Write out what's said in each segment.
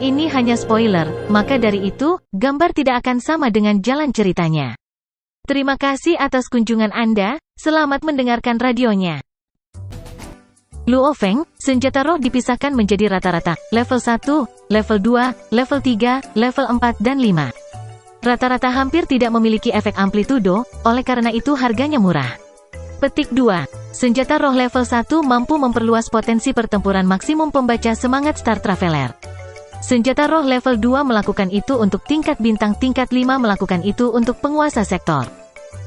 ini hanya spoiler, maka dari itu, gambar tidak akan sama dengan jalan ceritanya. Terima kasih atas kunjungan Anda, selamat mendengarkan radionya. Luo Feng, senjata roh dipisahkan menjadi rata-rata, level 1, level 2, level 3, level 4 dan 5. Rata-rata hampir tidak memiliki efek amplitudo, oleh karena itu harganya murah. Petik 2. Senjata roh level 1 mampu memperluas potensi pertempuran maksimum pembaca semangat Star Traveler. Senjata roh level 2 melakukan itu untuk tingkat bintang, tingkat 5 melakukan itu untuk penguasa sektor.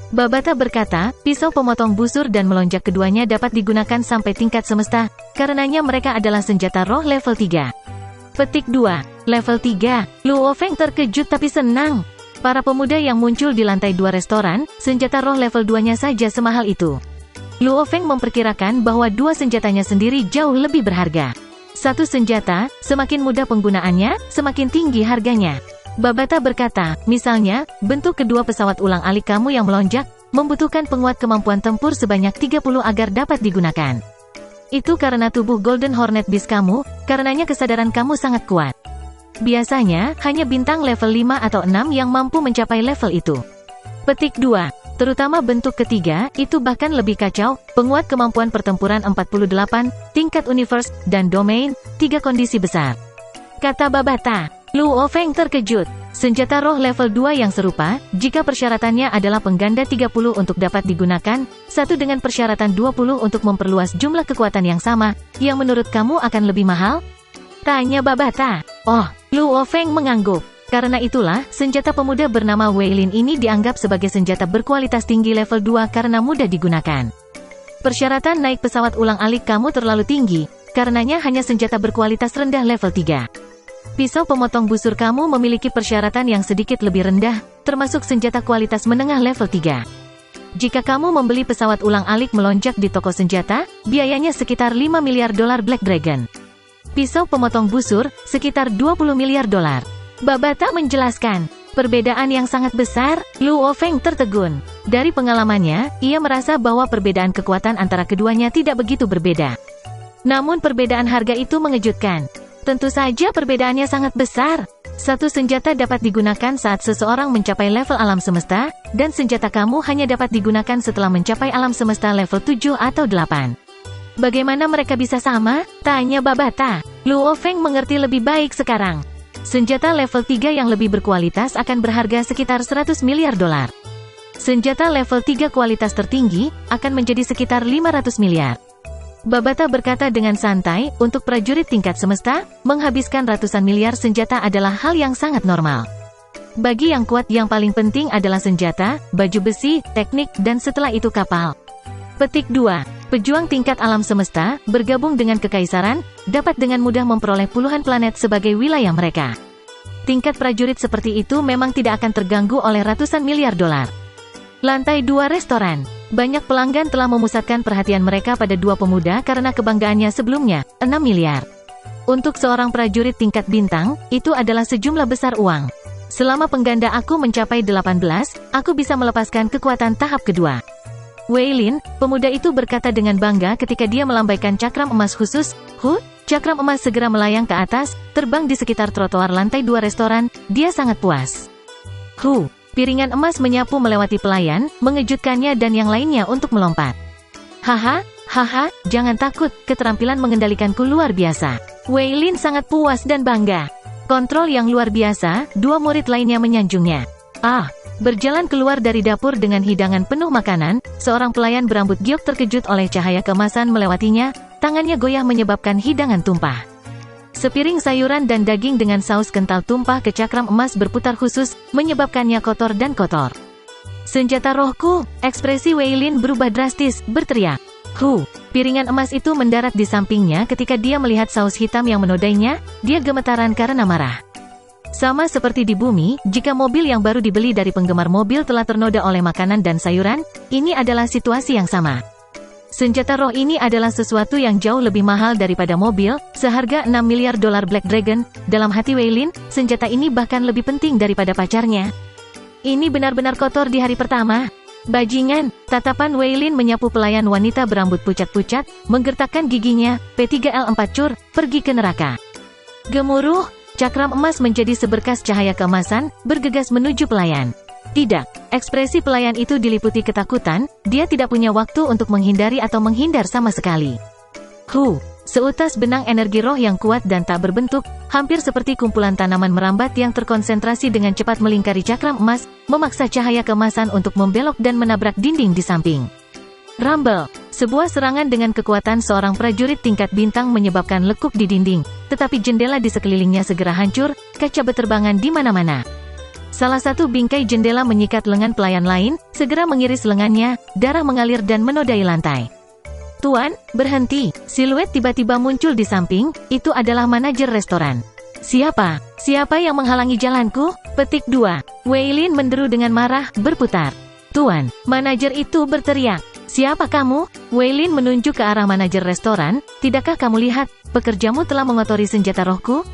Babata berkata, pisau pemotong busur dan melonjak keduanya dapat digunakan sampai tingkat semesta, karenanya mereka adalah senjata roh level 3. Petik 2. Level 3. Luo Feng terkejut tapi senang. Para pemuda yang muncul di lantai 2 restoran, senjata roh level 2-nya saja semahal itu. Luo Feng memperkirakan bahwa dua senjatanya sendiri jauh lebih berharga. Satu senjata, semakin mudah penggunaannya, semakin tinggi harganya. Babata berkata, misalnya, bentuk kedua pesawat ulang-alik kamu yang melonjak, membutuhkan penguat kemampuan tempur sebanyak 30 agar dapat digunakan. Itu karena tubuh Golden Hornet Beast kamu, karenanya kesadaran kamu sangat kuat. Biasanya, hanya bintang level 5 atau 6 yang mampu mencapai level itu. Petik 2. Terutama bentuk ketiga, itu bahkan lebih kacau, penguat kemampuan pertempuran 48, tingkat universe, dan domain, 3 kondisi besar. Kata Babata. Luo Feng terkejut. Senjata roh level 2 yang serupa, jika persyaratannya adalah pengganda 30 untuk dapat digunakan, satu dengan persyaratan 20 untuk memperluas jumlah kekuatan yang sama, yang menurut kamu akan lebih mahal? Tanya Babata. Oh, Luo Feng mengangguk. Karena itulah, senjata pemuda bernama Wei Lin ini dianggap sebagai senjata berkualitas tinggi level 2 karena mudah digunakan. Persyaratan naik pesawat ulang-alik kamu terlalu tinggi, karenanya hanya senjata berkualitas rendah level 3. Pisau pemotong busur kamu memiliki persyaratan yang sedikit lebih rendah, termasuk senjata kualitas menengah level 3. Jika kamu membeli pesawat ulang-alik melonjak di toko senjata, biayanya sekitar 5 miliar dolar Black Dragon. Pisau pemotong busur, sekitar 20 miliar dolar. Babata menjelaskan, perbedaan yang sangat besar. Luo Feng tertegun. Dari pengalamannya, ia merasa bahwa perbedaan kekuatan antara keduanya tidak begitu berbeda. Namun perbedaan harga itu mengejutkan. Tentu saja perbedaannya sangat besar. Satu senjata dapat digunakan saat seseorang mencapai level alam semesta, dan senjata kamu hanya dapat digunakan setelah mencapai alam semesta level 7 atau 8. Bagaimana mereka bisa sama? Tanya Babata. Luo Feng mengerti lebih baik sekarang. Senjata level 3 yang lebih berkualitas akan berharga sekitar 100 miliar dolar. Senjata level 3 kualitas tertinggi, akan menjadi sekitar 500 miliar. Babata berkata dengan santai, untuk prajurit tingkat semesta, menghabiskan ratusan miliar senjata adalah hal yang sangat normal. Bagi yang kuat yang paling penting adalah senjata, baju besi, teknik, dan setelah itu kapal. Petik 2. Pejuang tingkat alam semesta, bergabung dengan kekaisaran, dapat dengan mudah memperoleh puluhan planet sebagai wilayah mereka. Tingkat prajurit seperti itu memang tidak akan terganggu oleh ratusan miliar dolar. Lantai 2 restoran. Banyak pelanggan telah memusatkan perhatian mereka pada dua pemuda karena kebanggaannya sebelumnya, 6 miliar. Untuk seorang prajurit tingkat bintang, itu adalah sejumlah besar uang. Selama pengganda aku mencapai 18, aku bisa melepaskan kekuatan tahap kedua. Wei Lin, pemuda itu berkata dengan bangga ketika dia melambaikan cakram emas khusus. Cakram emas segera melayang ke atas, terbang di sekitar trotoar lantai 2 restoran, dia sangat puas. Piringan emas menyapu melewati pelayan, mengejutkannya dan yang lainnya untuk melompat. Haha, jangan takut, keterampilan mengendalikanku luar biasa. Wei Lin sangat puas dan bangga. Kontrol yang luar biasa, dua murid lainnya menyanjungnya. Berjalan keluar dari dapur dengan hidangan penuh makanan, seorang pelayan berambut giok terkejut oleh cahaya keemasan melewatinya, tangannya goyah menyebabkan hidangan tumpah. Sepiring sayuran dan daging dengan saus kental tumpah ke cakram emas berputar khusus, menyebabkannya kotor dan kotor. Senjata rohku, ekspresi Wei Lin berubah drastis, berteriak. Piringan emas itu mendarat di sampingnya ketika dia melihat saus hitam yang menodainya, dia gemetaran karena marah. Sama seperti di bumi, jika mobil yang baru dibeli dari penggemar mobil telah ternoda oleh makanan dan sayuran, ini adalah situasi yang sama. Senjata roh ini adalah sesuatu yang jauh lebih mahal daripada mobil, seharga 6 miliar dolar Black Dragon. Dalam hati Wei Lin, senjata ini bahkan lebih penting daripada pacarnya. Ini benar-benar kotor di hari pertama. Bajingan, tatapan Wei Lin menyapu pelayan wanita berambut pucat-pucat, menggertakkan giginya, P3L4 cur, pergi ke neraka. Gemuruh, Cakram emas menjadi seberkas cahaya keemasan, bergegas menuju pelayan. Tidak, ekspresi pelayan itu diliputi ketakutan, dia tidak punya waktu untuk menghindari atau menghindar sama sekali. Seutas benang energi roh yang kuat dan tak berbentuk, hampir seperti kumpulan tanaman merambat yang terkonsentrasi dengan cepat melingkari cakram emas, memaksa cahaya keemasan untuk membelok dan menabrak dinding di samping. Rumble, sebuah serangan dengan kekuatan seorang prajurit tingkat bintang menyebabkan lekuk di dinding, tetapi jendela di sekelilingnya segera hancur, kaca berterbangan di mana-mana. Salah satu bingkai jendela menyikat lengan pelayan lain, segera mengiris lengannya, darah mengalir dan menodai lantai. Tuan, berhenti. Siluet tiba-tiba muncul di samping, itu adalah manajer restoran. Siapa? Siapa yang menghalangi jalanku? Petik 2. Weilin menderu dengan marah, berputar. Tuan, manajer itu berteriak. Siapa kamu? Weilin menunjuk ke arah manajer restoran. Tidakkah kamu lihat, pekerjamu telah mengotori senjata rohku?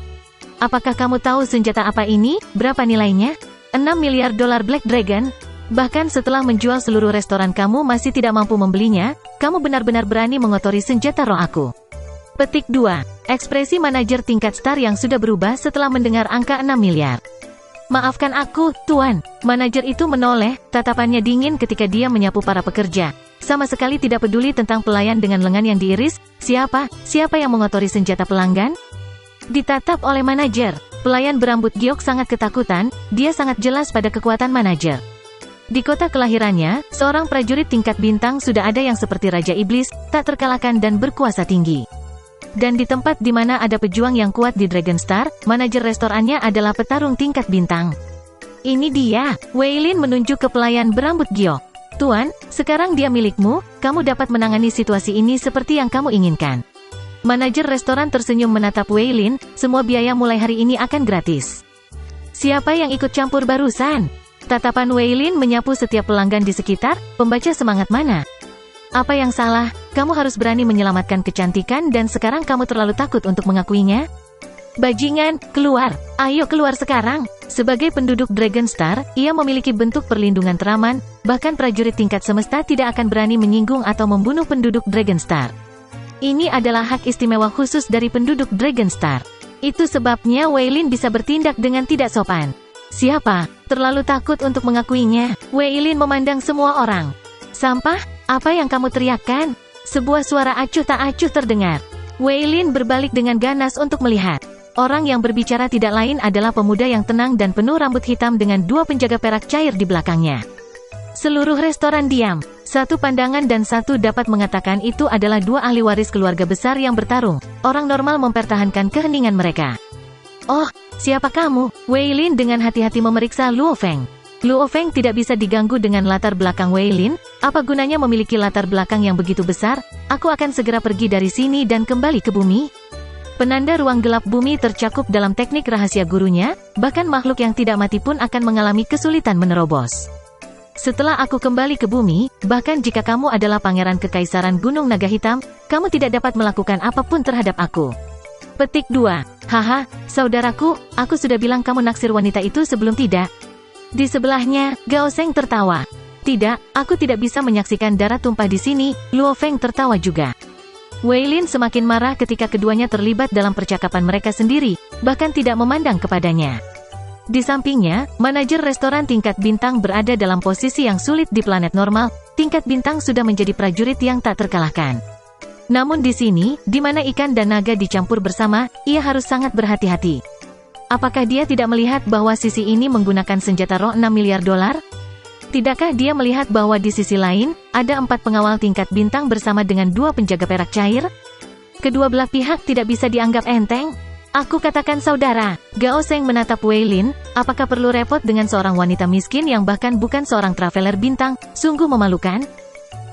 Apakah kamu tahu senjata apa ini? Berapa nilainya? 6 miliar dolar Black Dragon? Bahkan setelah menjual seluruh restoran kamu masih tidak mampu membelinya, kamu benar-benar berani mengotori senjata roh aku. Petik 2. Ekspresi manajer tingkat star yang sudah berubah setelah mendengar angka 6 miliar. Maafkan aku, Tuan. Manajer itu menoleh, tatapannya dingin ketika dia menyapu para pekerja. Sama sekali tidak peduli tentang pelayan dengan lengan yang diiris. Siapa yang mengotori senjata pelanggan? Ditatap oleh manajer. Pelayan berambut giok sangat ketakutan, dia sangat jelas pada kekuatan manajer. Di kota kelahirannya, seorang prajurit tingkat bintang sudah ada yang seperti Raja Iblis, tak terkalahkan dan berkuasa tinggi. Dan di tempat di mana ada pejuang yang kuat di Dragon Star, manajer restorannya adalah petarung tingkat bintang. Ini dia, Weilin menunjuk ke pelayan berambut giok. Tuan, sekarang dia milikmu, kamu dapat menangani situasi ini seperti yang kamu inginkan. Manajer restoran tersenyum menatap Weilin, semua biaya mulai hari ini akan gratis. Siapa yang ikut campur barusan? Tatapan Weilin menyapu setiap pelanggan di sekitar, pembaca semangat mana? Apa yang salah? Kamu harus berani menyelamatkan kecantikan dan sekarang kamu terlalu takut untuk mengakuinya? Bajingan, keluar! Ayo keluar sekarang! Sebagai penduduk Dragon Star, ia memiliki bentuk perlindungan teraman, bahkan prajurit tingkat semesta tidak akan berani menyinggung atau membunuh penduduk Dragon Star. Ini adalah hak istimewa khusus dari penduduk Dragon Star. Itu sebabnya Weilin bisa bertindak dengan tidak sopan. Siapa? Terlalu takut untuk mengakuinya. Weilin memandang semua orang. Sampah? Apa yang kamu teriakkan? Sebuah suara acuh tak acuh terdengar. Weilin berbalik dengan ganas untuk melihat. Orang yang berbicara tidak lain adalah pemuda yang tenang dan penuh rambut hitam dengan 2 penjaga perak cair di belakangnya. Seluruh restoran diam. Satu pandangan dan satu dapat mengatakan itu adalah 2 ahli waris keluarga besar yang bertarung. Orang normal mempertahankan keheningan mereka. Oh, siapa kamu? Weilin dengan hati-hati memeriksa Luo Feng. Luo Feng tidak bisa diganggu dengan latar belakang Weilin. Apa gunanya memiliki latar belakang yang begitu besar? Aku akan segera pergi dari sini dan kembali ke bumi. Penanda ruang gelap bumi tercakup dalam teknik rahasia gurunya, bahkan makhluk yang tidak mati pun akan mengalami kesulitan menerobos. Setelah aku kembali ke bumi, bahkan jika kamu adalah pangeran kekaisaran Gunung Naga Hitam, kamu tidak dapat melakukan apapun terhadap aku. Petik 2. Haha, saudaraku, aku sudah bilang kamu naksir wanita itu sebelum tidak? Di sebelahnya, Gao Sheng tertawa. Tidak, aku tidak bisa menyaksikan darah tumpah di sini. Luo Feng tertawa juga. Weilin semakin marah ketika keduanya terlibat dalam percakapan mereka sendiri, bahkan tidak memandang kepadanya. Di sampingnya, manajer restoran tingkat bintang berada dalam posisi yang sulit di planet normal. Tingkat bintang sudah menjadi prajurit yang tak terkalahkan. Namun di sini, di mana ikan dan naga dicampur bersama, ia harus sangat berhati-hati. Apakah dia tidak melihat bahwa sisi ini menggunakan senjata roh 6 miliar dolar? Tidakkah dia melihat bahwa di sisi lain, ada 4 pengawal tingkat bintang bersama dengan 2 penjaga perak cair? Kedua belah pihak tidak bisa dianggap enteng. Aku katakan saudara, Gao Sheng menatap Weilin, apakah perlu repot dengan seorang wanita miskin yang bahkan bukan seorang traveler bintang, sungguh memalukan?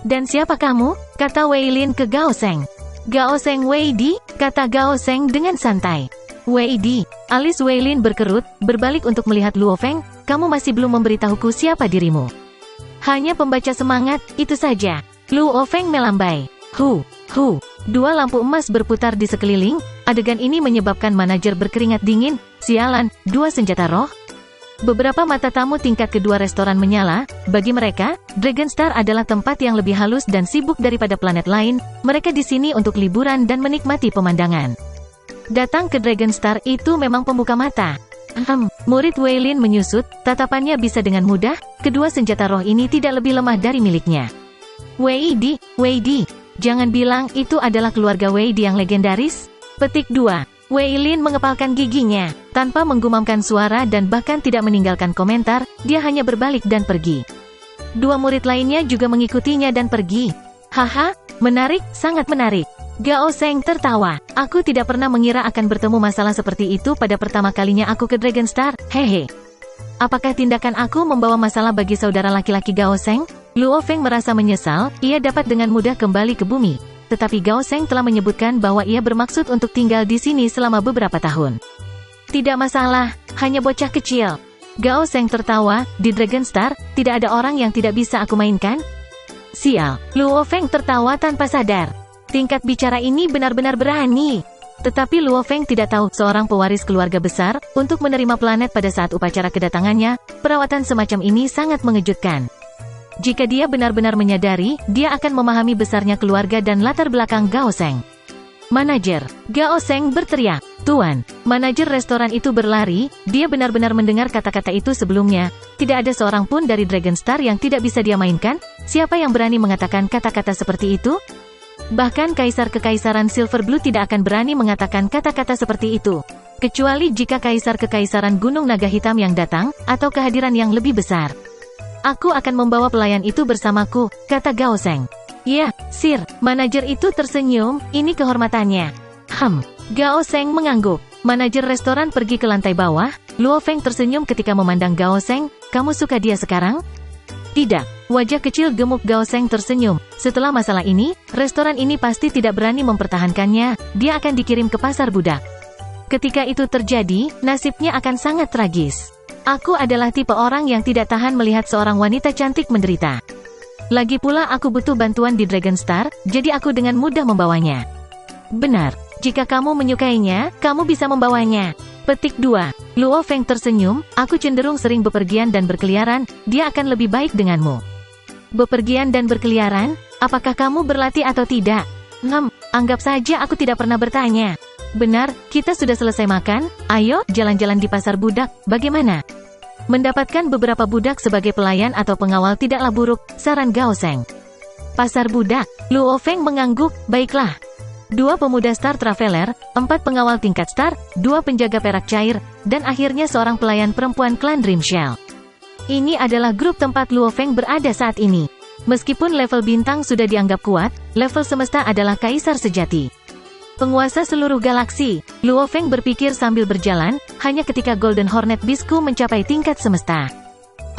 Dan siapa kamu? Kata Weilin ke Gao Sheng. Gao Sheng Weidi, kata Gao Sheng dengan santai. Weidi, alis Weilin berkerut, berbalik untuk melihat Luo Feng, kamu masih belum memberitahuku siapa dirimu. Hanya pembaca semangat, itu saja. Luo Feng melambai. Dua lampu emas berputar di sekeliling, adegan ini menyebabkan manajer berkeringat dingin, sialan, 2 senjata roh. Beberapa mata tamu tingkat kedua restoran menyala. Bagi mereka, Dragon Star adalah tempat yang lebih halus dan sibuk daripada planet lain. Mereka di sini untuk liburan dan menikmati pemandangan. Datang ke Dragon Star itu memang pembuka mata. Murid Wei Lin menyusut, tatapannya bisa dengan mudah, kedua senjata roh ini tidak lebih lemah dari miliknya. Wei Di, jangan bilang itu adalah keluarga Wei Di yang legendaris. Petik 2. Wei Lin mengepalkan giginya, tanpa menggumamkan suara dan bahkan tidak meninggalkan komentar, dia hanya berbalik dan pergi. Dua murid lainnya juga mengikutinya dan pergi. Haha, menarik, sangat menarik. Gao Seng tertawa. Aku tidak pernah mengira akan bertemu masalah seperti itu pada pertama kalinya aku ke Dragon Star, hehe. Apakah tindakan aku membawa masalah bagi saudara laki-laki Gao Seng? Luo Feng merasa menyesal, ia dapat dengan mudah kembali ke bumi. Tetapi Gao Seng telah menyebutkan bahwa ia bermaksud untuk tinggal di sini selama beberapa tahun. Tidak masalah, hanya bocah kecil. Gao Seng tertawa, di Dragon Star, tidak ada orang yang tidak bisa aku mainkan? Sial, Luo Feng tertawa tanpa sadar. Tingkat bicara ini benar-benar berani. Tetapi Luo Feng tidak tahu, seorang pewaris keluarga besar, untuk menerima planet pada saat upacara kedatangannya, perawatan semacam ini sangat mengejutkan. Jika dia benar-benar menyadari, dia akan memahami besarnya keluarga dan latar belakang Gao Seng. Manajer, Gao Seng berteriak. Tuan, manajer restoran itu berlari, dia benar-benar mendengar kata-kata itu sebelumnya. Tidak ada seorang pun dari Dragon Star yang tidak bisa dia mainkan. Siapa yang berani mengatakan kata-kata seperti itu? Bahkan Kaisar Kekaisaran Silver Blue tidak akan berani mengatakan kata-kata seperti itu. Kecuali jika Kaisar Kekaisaran Gunung Naga Hitam yang datang, atau kehadiran yang lebih besar. Aku akan membawa pelayan itu bersamaku, kata Gao Seng. Ya, Sir, manajer itu tersenyum, ini kehormatannya. Gao Seng mengangguk. Manajer restoran pergi ke lantai bawah. Luo Feng tersenyum ketika memandang Gao Seng. Kamu suka dia sekarang? Tidak. Wajah kecil gemuk Gao Seng tersenyum. Setelah masalah ini, restoran ini pasti tidak berani mempertahankannya. Dia akan dikirim ke pasar budak. Ketika itu terjadi, nasibnya akan sangat tragis. Aku adalah tipe orang yang tidak tahan melihat seorang wanita cantik menderita. Lagi pula aku butuh bantuan di Dragon Star, jadi aku dengan mudah membawanya. Benar. Jika kamu menyukainya, kamu bisa membawanya. Petik 2. Luo Feng tersenyum, aku cenderung sering bepergian dan berkeliaran, dia akan lebih baik denganmu. Bepergian dan berkeliaran? Apakah kamu berlatih atau tidak? Anggap saja aku tidak pernah bertanya. Benar, kita sudah selesai makan, ayo, jalan-jalan di pasar budak, bagaimana? Mendapatkan beberapa budak sebagai pelayan atau pengawal tidaklah buruk, saran Gao Seng. Pasar budak, Luo Feng mengangguk, baiklah. 2 pemuda Star Traveler, 4 pengawal tingkat Star, 2 penjaga perak cair, dan akhirnya seorang pelayan perempuan klan Dream Shell. Ini adalah grup tempat Luo Feng berada saat ini. Meskipun level bintang sudah dianggap kuat, level semesta adalah kaisar sejati. Penguasa seluruh galaksi, Luo Feng berpikir sambil berjalan, hanya ketika Golden Hornet Beastku mencapai tingkat semesta.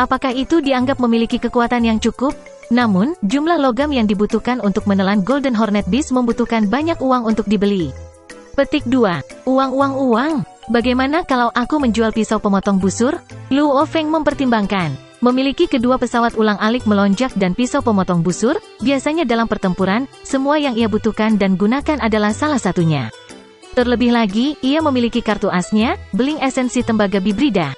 Apakah itu dianggap memiliki kekuatan yang cukup? Namun, jumlah logam yang dibutuhkan untuk menelan Golden Hornet Beast membutuhkan banyak uang untuk dibeli. Petik 2. Uang. Bagaimana kalau aku menjual pisau pemotong busur? Luo Feng mempertimbangkan. Memiliki kedua pesawat ulang-alik melonjak dan pisau pemotong busur, biasanya dalam pertempuran, semua yang ia butuhkan dan gunakan adalah salah satunya. Terlebih lagi, ia memiliki kartu asnya, beling esensi tembaga bibrida.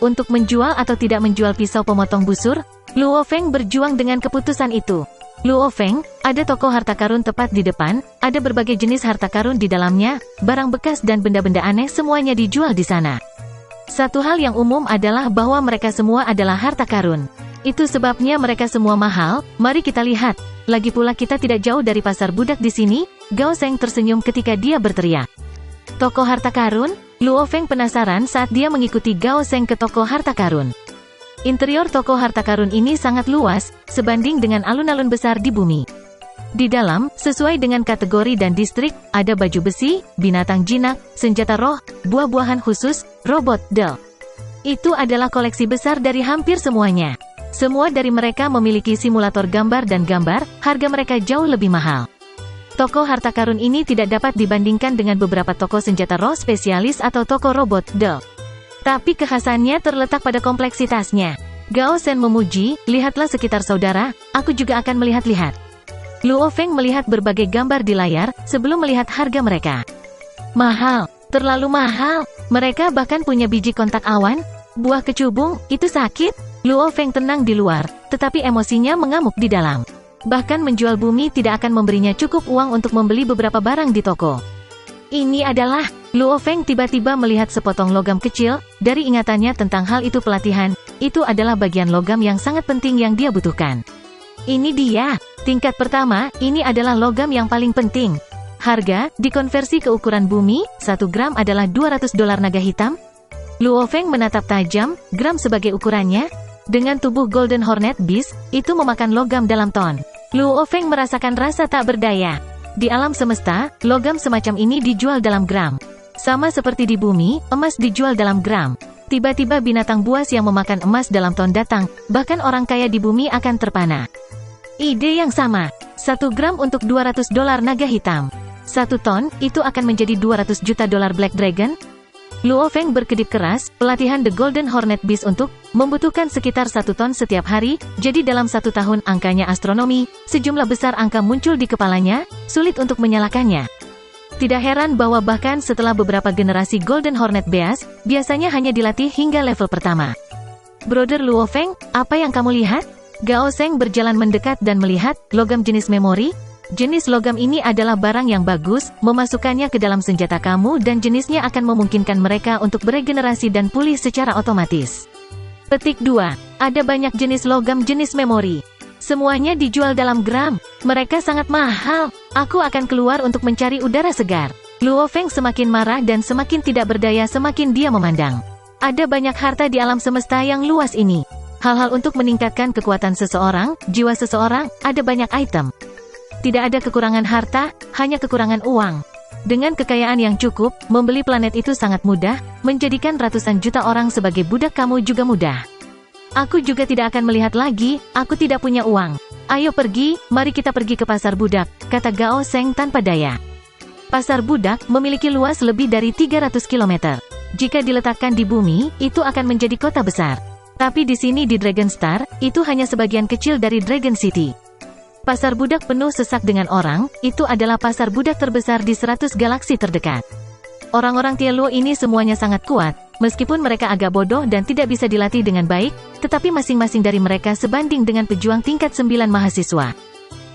Untuk menjual atau tidak menjual pisau pemotong busur, Luo Feng berjuang dengan keputusan itu. Luo Feng, ada toko harta karun tepat di depan, ada berbagai jenis harta karun di dalamnya, barang bekas dan benda-benda aneh semuanya dijual di sana. Satu hal yang umum adalah bahwa mereka semua adalah harta karun. Itu sebabnya mereka semua mahal, mari kita lihat. Lagi pula kita tidak jauh dari pasar budak di sini, Gao Seng tersenyum ketika dia berteriak. Toko harta karun? Luo Feng penasaran saat dia mengikuti Gao Seng ke toko harta karun. Interior toko harta karun ini sangat luas, sebanding dengan alun-alun besar di bumi. Di dalam, sesuai dengan kategori dan distrik, ada baju besi, binatang jinak, senjata roh, buah-buahan khusus, robot, doll. Itu adalah koleksi besar dari hampir semuanya. Semua dari mereka memiliki simulator gambar dan gambar, harga mereka jauh lebih mahal. Toko harta karun ini tidak dapat dibandingkan dengan beberapa toko senjata roh spesialis atau toko robot, doll. Tapi kekhasannya terletak pada kompleksitasnya. Gao Seng memuji, lihatlah sekitar saudara, aku juga akan melihat-lihat. Luo Feng melihat berbagai gambar di layar, sebelum melihat harga mereka. Mahal, terlalu mahal. Mereka bahkan punya biji kontak awan. Buah kecubung, itu sakit. Luo Feng tenang di luar, tetapi emosinya mengamuk di dalam. Bahkan menjual bumi tidak akan memberinya cukup uang untuk membeli beberapa barang di toko. Ini adalah... Luo Feng tiba-tiba melihat sepotong logam kecil. Dari ingatannya tentang hal itu pelatihan, itu adalah bagian logam yang sangat penting yang dia butuhkan. Ini dia. Tingkat pertama, ini adalah logam yang paling penting. Harga, dikonversi ke ukuran bumi, 1 gram adalah $200 naga hitam. Luo Feng menatap tajam, gram sebagai ukurannya. Dengan tubuh Golden Hornet Beast, itu memakan logam dalam ton. Luo Feng merasakan rasa tak berdaya. Di alam semesta, logam semacam ini dijual dalam gram. Sama seperti di bumi, emas dijual dalam gram. Tiba-tiba binatang buas yang memakan emas dalam ton datang, bahkan orang kaya di bumi akan terpana. Ide yang sama. 1 gram untuk $200 naga hitam. 1 ton, itu akan menjadi $200 juta Black Dragon? Luo Feng berkedip keras, pelatihan The Golden Hornet Beast untuk membutuhkan sekitar 1 ton setiap hari, jadi dalam 1 tahun angkanya astronomi, sejumlah besar angka muncul di kepalanya, sulit untuk menyalakannya. Tidak heran bahwa bahkan setelah beberapa generasi Golden Hornet Beast, biasanya hanya dilatih hingga level pertama. Brother Luo Feng, apa yang kamu lihat? Gao Seng berjalan mendekat dan melihat logam jenis memori. Jenis logam ini adalah barang yang bagus, memasukkannya ke dalam senjata kamu dan jenisnya akan memungkinkan mereka untuk beregenerasi dan pulih secara otomatis. Petik 2. Ada banyak jenis logam jenis memori. Semuanya dijual dalam gram. Mereka sangat mahal. Aku akan keluar untuk mencari udara segar. Luo Feng semakin marah dan semakin tidak berdaya semakin dia memandang. Ada banyak harta di alam semesta yang luas ini. Hal-hal untuk meningkatkan kekuatan seseorang, jiwa seseorang, ada banyak item. Tidak ada kekurangan harta, hanya kekurangan uang. Dengan kekayaan yang cukup, membeli planet itu sangat mudah, menjadikan ratusan juta orang sebagai budak kamu juga mudah. Aku juga tidak akan melihat lagi, aku tidak punya uang. Ayo pergi, mari kita pergi ke pasar budak, kata Gao Seng tanpa daya. Pasar budak memiliki luas lebih dari 300 km. Jika diletakkan di bumi, itu akan menjadi kota besar. Tapi di sini di Dragon Star, itu hanya sebagian kecil dari Dragon City. Pasar budak penuh sesak dengan orang, itu adalah pasar budak terbesar di 100 galaksi terdekat. Orang-orang Tieluo ini semuanya sangat kuat, meskipun mereka agak bodoh dan tidak bisa dilatih dengan baik, tetapi masing-masing dari mereka sebanding dengan pejuang tingkat 9 mahasiswa.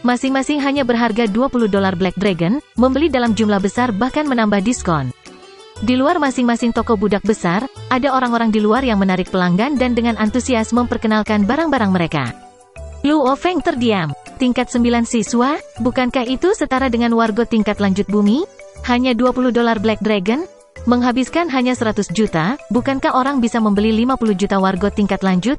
Masing-masing hanya berharga $20 Black Dragon, membeli dalam jumlah besar bahkan menambah diskon. Di luar masing-masing toko budak besar, ada orang-orang di luar yang menarik pelanggan dan dengan antusias memperkenalkan barang-barang mereka. Luo Feng terdiam. Tingkat 9 siswa, bukankah itu setara dengan warga tingkat lanjut bumi? Hanya $20 Black Dragon? Menghabiskan hanya 100 juta, bukankah orang bisa membeli 50 juta warga tingkat lanjut?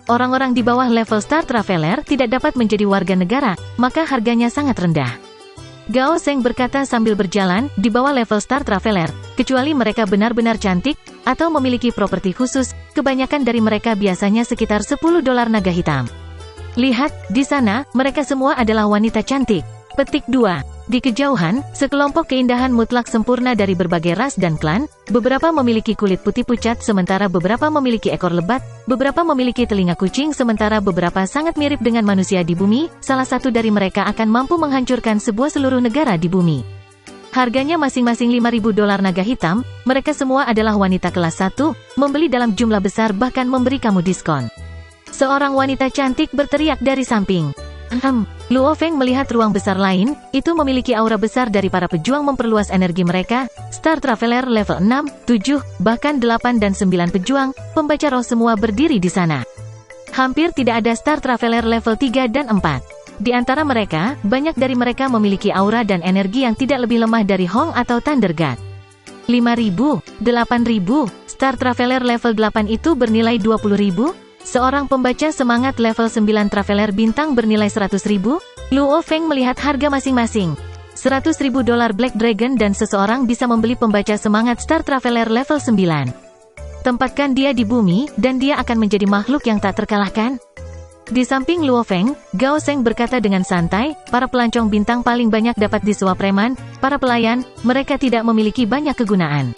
Orang-orang di bawah level Star Traveler tidak dapat menjadi warga negara, maka harganya sangat rendah. Gao Seng berkata sambil berjalan, di bawah level Star Traveler, kecuali mereka benar-benar cantik, atau memiliki properti khusus, kebanyakan dari mereka biasanya sekitar $10 naga hitam. Lihat, di sana, mereka semua adalah wanita cantik. Petik 2. Di kejauhan, sekelompok keindahan mutlak sempurna dari berbagai ras dan klan, beberapa memiliki kulit putih pucat sementara beberapa memiliki ekor lebat, beberapa memiliki telinga kucing sementara beberapa sangat mirip dengan manusia di bumi, salah satu dari mereka akan mampu menghancurkan seluruh negara di bumi. Harganya masing-masing $5.000 naga hitam, mereka semua adalah wanita kelas 1, membeli dalam jumlah besar bahkan memberi kamu diskon. Seorang wanita cantik berteriak dari samping. Luo Feng melihat ruang besar lain, itu memiliki aura besar dari para pejuang memperluas energi mereka, Star Traveler level 6, 7, bahkan 8 dan 9 pejuang, pembaca roh semua berdiri di sana. Hampir tidak ada Star Traveler level 3 dan 4. Di antara mereka, banyak dari mereka memiliki aura dan energi yang tidak lebih lemah dari Hong atau Thunder God. 5.000, 8.000, Star Traveler level 8 itu bernilai 20.000? Seorang pembaca semangat level 9 Traveler bintang bernilai 100.000? Luo Feng melihat harga masing-masing. $100.000 Black Dragon dan seseorang bisa membeli pembaca semangat Star Traveler level 9. Tempatkan dia di bumi, dan dia akan menjadi makhluk yang tak terkalahkan. Di samping Luo Feng, Gao Seng berkata dengan santai, para pelancong bintang paling banyak dapat disuap preman, para pelayan, mereka tidak memiliki banyak kegunaan.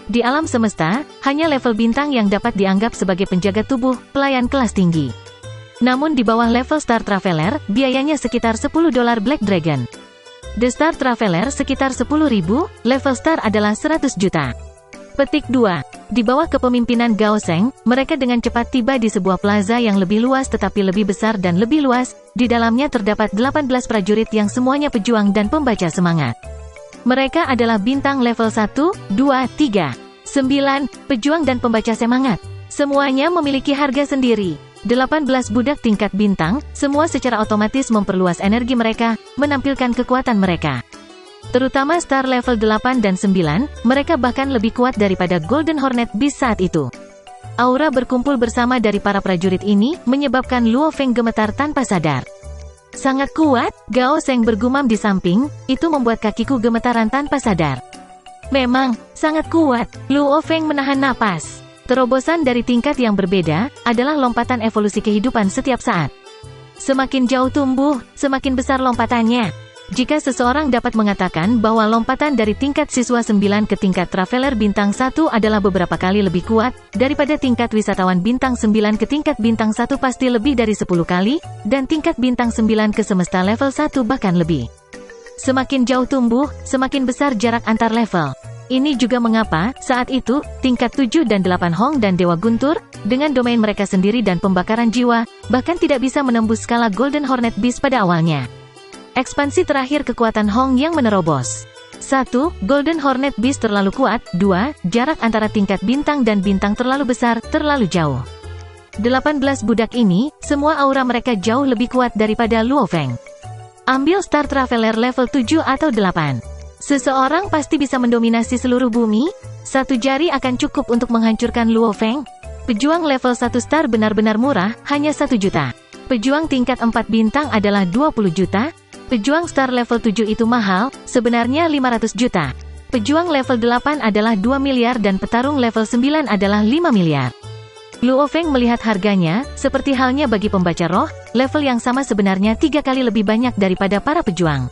Di alam semesta, hanya level bintang yang dapat dianggap sebagai penjaga tubuh, pelayan kelas tinggi. Namun di bawah level Star Traveler, biayanya sekitar $10 Black Dragon. The Star Traveler sekitar 10.000, level Star adalah 100 juta. Petik 2. Di bawah kepemimpinan Gao Seng, mereka dengan cepat tiba di sebuah plaza yang lebih luas tetapi lebih besar dan lebih luas, di dalamnya terdapat 18 prajurit yang semuanya pejuang dan pembaca semangat. Mereka adalah bintang level 1, 2, 3, 9, pejuang dan pembaca semangat. Semuanya memiliki harga sendiri. 18 budak tingkat bintang, semua secara otomatis memperluas energi mereka, menampilkan kekuatan mereka. Terutama star level 8 dan 9, mereka bahkan lebih kuat daripada Golden Hornet Beast saat itu. Aura berkumpul bersama dari para prajurit ini, menyebabkan Luo Feng gemetar tanpa sadar. Sangat kuat, Gao Sheng bergumam di samping, itu membuat kakiku gemetaran tanpa sadar. Memang, sangat kuat, Luo Feng menahan napas. Terobosan dari tingkat yang berbeda, adalah lompatan evolusi kehidupan setiap saat. Semakin jauh tumbuh, semakin besar lompatannya. Jika seseorang dapat mengatakan bahwa lompatan dari tingkat siswa 9 ke tingkat traveler bintang 1 adalah beberapa kali lebih kuat, daripada tingkat wisatawan bintang 9 ke tingkat bintang 1 pasti lebih dari 10 kali, dan tingkat bintang 9 ke semesta level 1 bahkan lebih. Semakin jauh tumbuh, semakin besar jarak antar level. Ini juga mengapa, saat itu, tingkat 7 dan 8 Hong dan Dewa Guntur, dengan domain mereka sendiri dan pembakaran jiwa, bahkan tidak bisa menembus skala Golden Hornet Beast pada awalnya. Ekspansi terakhir kekuatan Hong yang menerobos. 1. Golden Hornet Beast terlalu kuat. 2. Jarak antara tingkat bintang dan bintang terlalu besar, terlalu jauh. 18 budak ini, semua aura mereka jauh lebih kuat daripada Luo Feng. Ambil Star Traveler level 7 atau 8. Seseorang pasti bisa mendominasi seluruh bumi. Satu jari akan cukup untuk menghancurkan Luo Feng. Pejuang level 1 star benar-benar murah, hanya 1 juta. Pejuang tingkat 4 bintang adalah 20 juta. Pejuang star level 7 itu mahal, sebenarnya 500 juta. Pejuang level 8 adalah 2 miliar dan petarung level 9 adalah 5 miliar. Luo Feng melihat harganya, seperti halnya bagi pembaca roh, level yang sama sebenarnya 3 kali lebih banyak daripada para pejuang.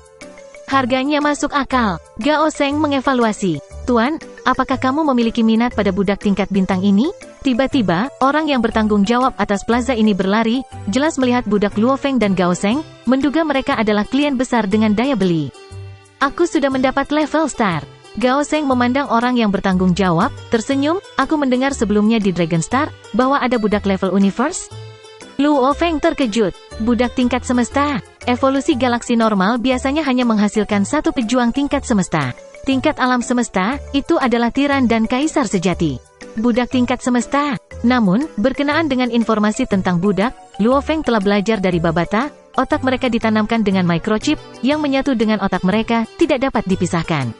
Harganya masuk akal. Gao Sheng mengevaluasi. Tuan, apakah kamu memiliki minat pada budak tingkat bintang ini? Tiba-tiba, orang yang bertanggung jawab atas plaza ini berlari, jelas melihat budak Luo Feng dan Gao Sheng, menduga mereka adalah klien besar dengan daya beli. Aku sudah mendapat level star. Gao Sheng memandang orang yang bertanggung jawab, tersenyum, aku mendengar sebelumnya di Dragon Star, bahwa ada budak level universe. Luo Feng terkejut. Budak tingkat semesta. Evolusi galaksi normal biasanya hanya menghasilkan satu pejuang tingkat semesta. Tingkat alam semesta, itu adalah tiran dan kaisar sejati. Budak tingkat semesta. Namun, berkenaan dengan informasi tentang budak, Luo Feng telah belajar dari Babata, otak mereka ditanamkan dengan microchip, yang menyatu dengan otak mereka, tidak dapat dipisahkan.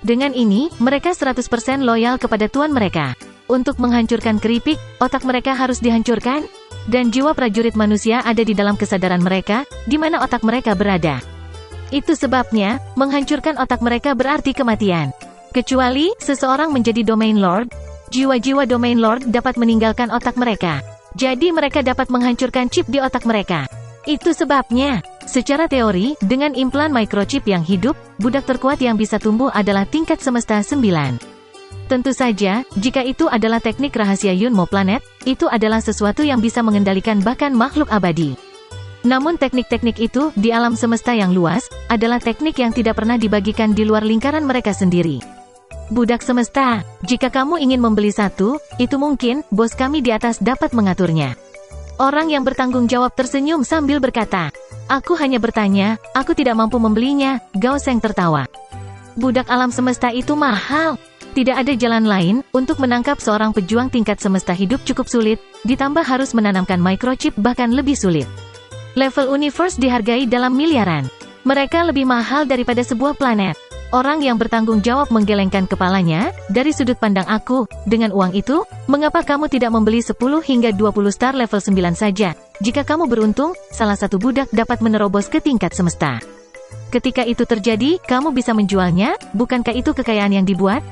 Dengan ini, mereka 100% loyal kepada tuan mereka. Untuk menghancurkan keripik, otak mereka harus dihancurkan, dan jiwa prajurit manusia ada di dalam kesadaran mereka, di mana otak mereka berada. Itu sebabnya, menghancurkan otak mereka berarti kematian. Kecuali, seseorang menjadi Domain Lord, jiwa-jiwa Domain Lord dapat meninggalkan otak mereka. Jadi mereka dapat menghancurkan chip di otak mereka. Itu sebabnya, secara teori, dengan implan microchip yang hidup, budak terkuat yang bisa tumbuh adalah tingkat semesta 9. Tentu saja, jika itu adalah teknik rahasia Yunmo Planet, itu adalah sesuatu yang bisa mengendalikan bahkan makhluk abadi. Namun teknik-teknik itu, di alam semesta yang luas, adalah teknik yang tidak pernah dibagikan di luar lingkaran mereka sendiri. Budak semesta, jika kamu ingin membeli satu, itu mungkin, bos kami di atas dapat mengaturnya. Orang yang bertanggung jawab tersenyum sambil berkata, aku hanya bertanya, aku tidak mampu membelinya. Gao Sheng tertawa. Budak alam semesta itu mahal. Tidak ada jalan lain, untuk menangkap seorang pejuang tingkat semesta hidup cukup sulit, ditambah harus menanamkan microchip bahkan lebih sulit. Level universe dihargai dalam miliaran. Mereka lebih mahal daripada sebuah planet. Orang yang bertanggung jawab menggelengkan kepalanya, dari sudut pandang aku, dengan uang itu, mengapa kamu tidak membeli 10 hingga 20 star level 9 saja? Jika kamu beruntung, salah satu budak dapat menerobos ke tingkat semesta. Ketika itu terjadi, kamu bisa menjualnya, bukankah itu kekayaan yang dibuat?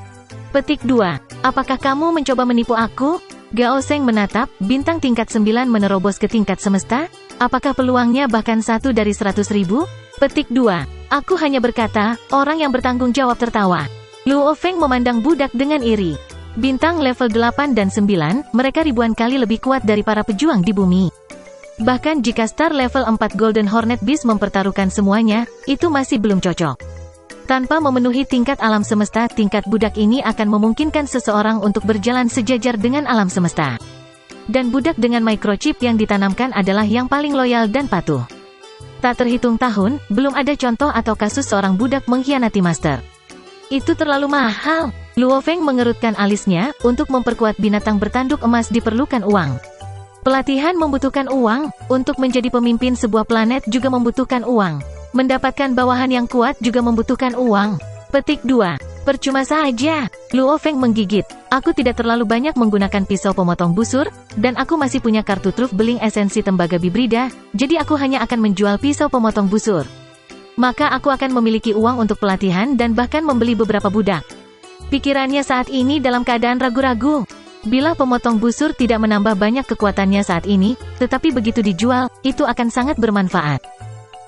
Petik 2. Apakah kamu mencoba menipu aku? Gao Sheng menatap, bintang tingkat 9 menerobos ke tingkat semesta? Apakah peluangnya bahkan 1 dari 100.000? Petik 2. Aku hanya berkata, orang yang bertanggung jawab tertawa. Luo Feng memandang budak dengan iri. Bintang level 8 dan 9, mereka ribuan kali lebih kuat dari para pejuang di bumi. Bahkan jika star level 4 Golden Hornet Beast mempertaruhkan semuanya, itu masih belum cocok. Tanpa memenuhi tingkat alam semesta, tingkat budak ini akan memungkinkan seseorang untuk berjalan sejajar dengan alam semesta. Dan budak dengan microchip yang ditanamkan adalah yang paling loyal dan patuh. Tak terhitung tahun, belum ada contoh atau kasus seorang budak mengkhianati master. Itu terlalu mahal. Luo Feng mengerutkan alisnya, untuk memperkuat binatang bertanduk emas diperlukan uang. Pelatihan membutuhkan uang, untuk menjadi pemimpin sebuah planet juga membutuhkan uang. Mendapatkan bawahan yang kuat juga membutuhkan uang. Petik 2. Percuma saja. Luo Feng menggigit. Aku tidak terlalu banyak menggunakan pisau pemotong busur, dan aku masih punya kartu truf beling esensi tembaga bibrida, jadi aku hanya akan menjual pisau pemotong busur. Maka aku akan memiliki uang untuk pelatihan dan bahkan membeli beberapa budak. Pikirannya saat ini dalam keadaan ragu-ragu. Bilah pemotong busur tidak menambah banyak kekuatannya saat ini, tetapi begitu dijual, itu akan sangat bermanfaat.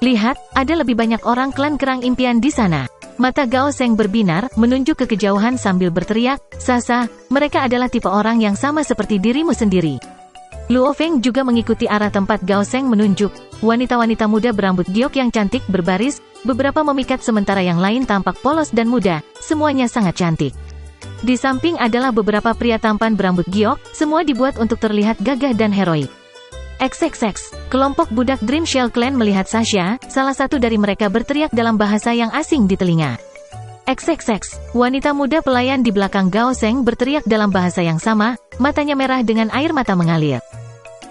Lihat, ada lebih banyak orang klan kerang impian di sana. Mata Gao Seng berbinar, menunjuk ke kejauhan sambil berteriak, Sasa, mereka adalah tipe orang yang sama seperti dirimu sendiri. Luo Feng juga mengikuti arah tempat Gao Seng menunjuk. Wanita-wanita muda berambut giok yang cantik berbaris, beberapa memikat sementara yang lain tampak polos dan muda, semuanya sangat cantik. Di samping adalah beberapa pria tampan berambut giok, semua dibuat untuk terlihat gagah dan heroik. XXX, kelompok budak Dream Shell Clan melihat Sasha, salah satu dari mereka berteriak dalam bahasa yang asing di telinga. XXX, wanita muda pelayan di belakang Gao Seng berteriak dalam bahasa yang sama, matanya merah dengan air mata mengalir.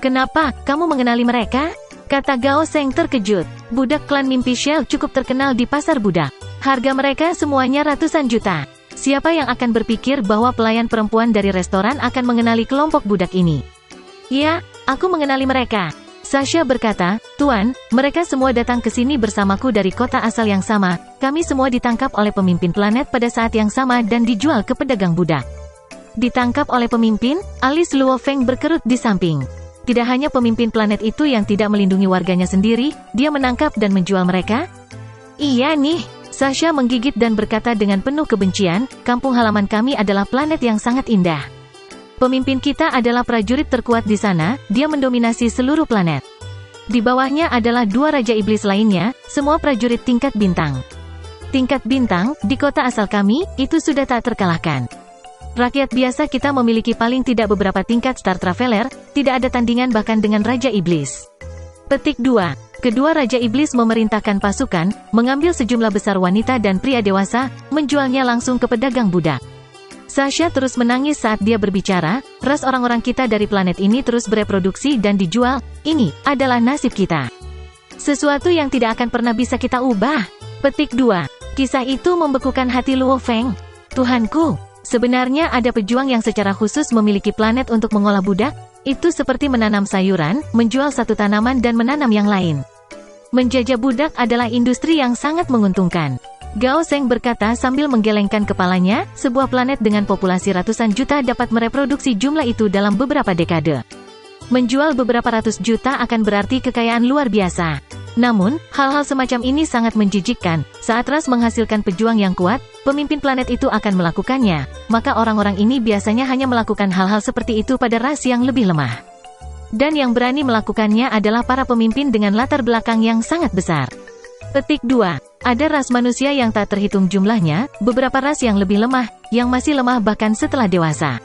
Kenapa, kamu mengenali mereka? Kata Gao Seng terkejut. Budak klan mimpi Shell cukup terkenal di pasar budak. Harga mereka semuanya ratusan juta. Siapa yang akan berpikir bahwa pelayan perempuan dari restoran akan mengenali kelompok budak ini? Ya, aku mengenali mereka. Sasha berkata, Tuan, mereka semua datang ke sini bersamaku dari kota asal yang sama. Kami semua ditangkap oleh pemimpin planet pada saat yang sama dan dijual ke pedagang budak. Ditangkap oleh pemimpin? Alis Luo Feng berkerut di samping. Tidak hanya pemimpin planet itu yang tidak melindungi warganya sendiri, dia menangkap dan menjual mereka? Iya nih. Sasha menggigit dan berkata dengan penuh kebencian, kampung halaman kami adalah planet yang sangat indah. Pemimpin kita adalah prajurit terkuat di sana, dia mendominasi seluruh planet. Di bawahnya adalah 2 raja iblis lainnya, semua prajurit tingkat bintang. Tingkat bintang, di kota asal kami, itu sudah tak terkalahkan. Rakyat biasa kita memiliki paling tidak beberapa tingkat Star Traveler, tidak ada tandingan bahkan dengan Raja Iblis. Petik 2. Kedua Raja Iblis memerintahkan pasukan, mengambil sejumlah besar wanita dan pria dewasa, menjualnya langsung ke pedagang budak. Sasha terus menangis saat dia berbicara, ras orang-orang kita dari planet ini terus bereproduksi dan dijual, ini adalah nasib kita. Sesuatu yang tidak akan pernah bisa kita ubah. Petik 2. Kisah itu membekukan hati Luo Feng. Tuhanku, sebenarnya ada pejuang yang secara khusus memiliki planet untuk mengolah budak, itu seperti menanam sayuran, menjual satu tanaman dan menanam yang lain. Menjajah budak adalah industri yang sangat menguntungkan. Gao Seng berkata sambil menggelengkan kepalanya, sebuah planet dengan populasi ratusan juta dapat mereproduksi jumlah itu dalam beberapa dekade. Menjual beberapa ratus juta akan berarti kekayaan luar biasa. Namun, hal-hal semacam ini sangat menjijikkan. Saat ras menghasilkan pejuang yang kuat, pemimpin planet itu akan melakukannya. Maka orang-orang ini biasanya hanya melakukan hal-hal seperti itu pada ras yang lebih lemah. Dan yang berani melakukannya adalah para pemimpin dengan latar belakang yang sangat besar. Petik 2. Ada ras manusia yang tak terhitung jumlahnya, beberapa ras yang lebih lemah, yang masih lemah bahkan setelah dewasa.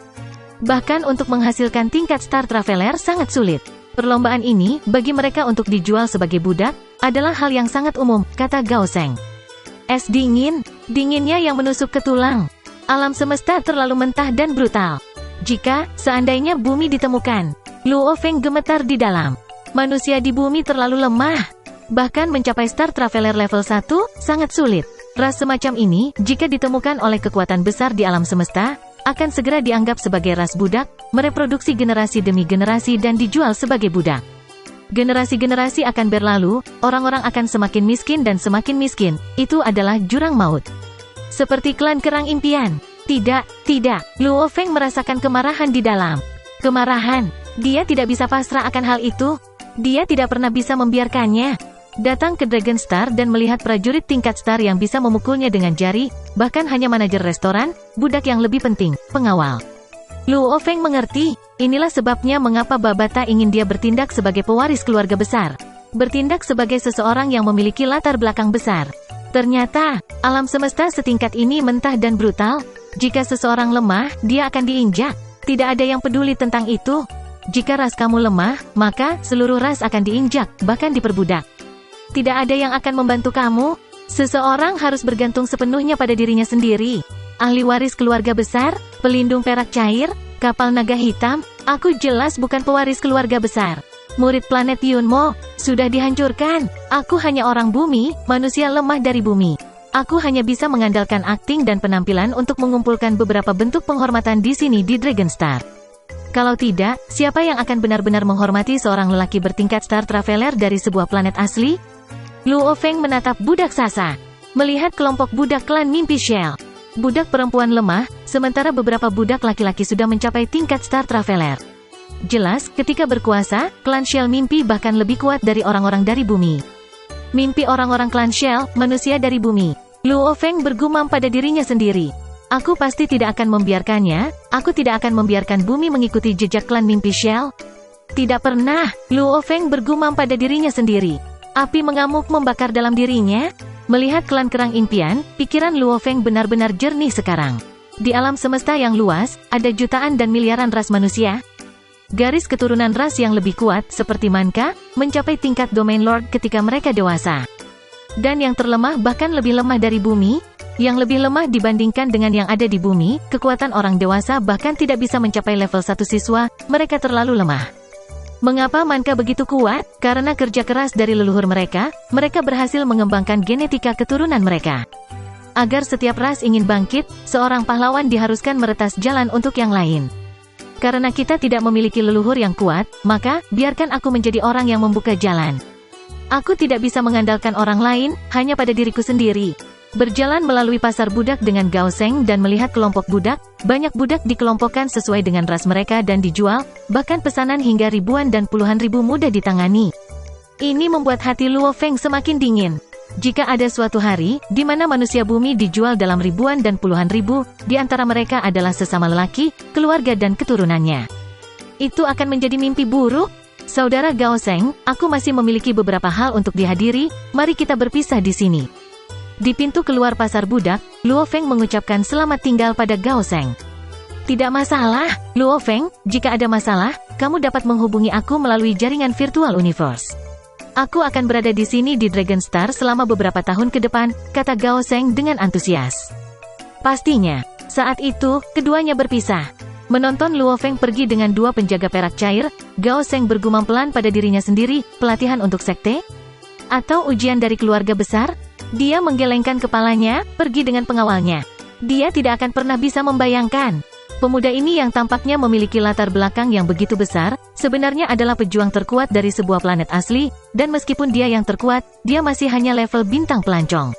Bahkan untuk menghasilkan tingkat Star Traveler sangat sulit. Perlombaan ini, bagi mereka untuk dijual sebagai budak, adalah hal yang sangat umum, kata Gao Seng. Es dingin, dinginnya yang menusuk ke tulang. Alam semesta terlalu mentah dan brutal. Jika, seandainya bumi ditemukan, Luo Feng gemetar di dalam. Manusia di bumi terlalu lemah. Bahkan mencapai Star Traveler level 1, sangat sulit. Ras semacam ini, jika ditemukan oleh kekuatan besar di alam semesta, akan segera dianggap sebagai ras budak, mereproduksi generasi demi generasi dan dijual sebagai budak. Generasi-generasi akan berlalu, orang-orang akan semakin miskin dan semakin miskin, itu adalah jurang maut. Seperti klan kerang impian. Tidak, Luo Feng merasakan kemarahan di dalam. Kemarahan, dia tidak bisa pasrah akan hal itu. Dia tidak pernah bisa membiarkannya. Datang ke Dragon Star dan melihat prajurit tingkat star yang bisa memukulnya dengan jari, bahkan hanya manajer restoran, budak yang lebih penting, pengawal. Luo Feng mengerti, inilah sebabnya mengapa Babata ingin dia bertindak sebagai pewaris keluarga besar. Bertindak sebagai seseorang yang memiliki latar belakang besar. Ternyata, alam semesta setingkat ini mentah dan brutal. Jika seseorang lemah, dia akan diinjak. Tidak ada yang peduli tentang itu. Jika ras kamu lemah, maka seluruh ras akan diinjak, bahkan diperbudak. Tidak ada yang akan membantu kamu. Seseorang harus bergantung sepenuhnya pada dirinya sendiri. Ahli waris keluarga besar, pelindung perak cair, kapal naga hitam, aku jelas bukan pewaris keluarga besar. Murid planet Yunmo, sudah dihancurkan. Aku hanya orang bumi, manusia lemah dari bumi. Aku hanya bisa mengandalkan akting dan penampilan untuk mengumpulkan beberapa bentuk penghormatan di sini di Dragonstar. Kalau tidak, siapa yang akan benar-benar menghormati seorang lelaki bertingkat Star Traveler dari sebuah planet asli? Luo Feng menatap budak Sasa. Melihat kelompok budak klan mimpi Shell. Budak perempuan lemah, sementara beberapa budak laki-laki sudah mencapai tingkat Star Traveler. Jelas, ketika berkuasa, klan Shell mimpi bahkan lebih kuat dari orang-orang dari bumi. Mimpi orang-orang klan Shell, manusia dari bumi. Luo Feng bergumam pada dirinya sendiri. Aku pasti tidak akan membiarkannya, aku tidak akan membiarkan bumi mengikuti jejak klan mimpi Shell. Tidak pernah, Luo Feng bergumam pada dirinya sendiri. Api mengamuk membakar dalam dirinya. Melihat klan kerang impian, pikiran Luo Feng benar-benar jernih sekarang. Di alam semesta yang luas, ada jutaan dan miliaran ras manusia. Garis keturunan ras yang lebih kuat, seperti Manka, mencapai tingkat Domain Lord ketika mereka dewasa. Dan yang terlemah bahkan lebih lemah dari bumi, yang lebih lemah dibandingkan dengan yang ada di bumi, kekuatan orang dewasa bahkan tidak bisa mencapai level 1 siswa, mereka terlalu lemah. Mengapa Manka begitu kuat? Karena kerja keras dari leluhur mereka berhasil mengembangkan genetika keturunan mereka. Agar setiap ras ingin bangkit, seorang pahlawan diharuskan meretas jalan untuk yang lain. Karena kita tidak memiliki leluhur yang kuat, maka, biarkan aku menjadi orang yang membuka jalan. Aku tidak bisa mengandalkan orang lain, hanya pada diriku sendiri. Berjalan melalui pasar budak dengan Gao Seng dan melihat kelompok budak, banyak budak dikelompokkan sesuai dengan ras mereka dan dijual, bahkan pesanan hingga ribuan dan puluhan ribu mudah ditangani. Ini membuat hati Luo Feng semakin dingin. Jika ada suatu hari, di mana manusia bumi dijual dalam ribuan dan puluhan ribu, di antara mereka adalah sesama lelaki, keluarga dan keturunannya. Itu akan menjadi mimpi buruk? Saudara Gao Seng, aku masih memiliki beberapa hal untuk dihadiri, mari kita berpisah di sini. Di pintu keluar pasar budak, Luo Feng mengucapkan selamat tinggal pada Gao Seng. Tidak masalah, Luo Feng, jika ada masalah, kamu dapat menghubungi aku melalui jaringan virtual universe. Aku akan berada di sini di Dragonstar selama beberapa tahun ke depan, kata Gao Seng dengan antusias. Pastinya. Saat itu, keduanya berpisah. Menonton Luo Feng pergi dengan dua penjaga perak cair, Gao Seng bergumam pelan pada dirinya sendiri, pelatihan untuk sekte? Atau ujian dari keluarga besar? Dia menggelengkan kepalanya, pergi dengan pengawalnya. Dia tidak akan pernah bisa membayangkan. Pemuda ini yang tampaknya memiliki latar belakang yang begitu besar, sebenarnya adalah pejuang terkuat dari sebuah planet asli, dan meskipun dia yang terkuat, dia masih hanya level bintang pelancong.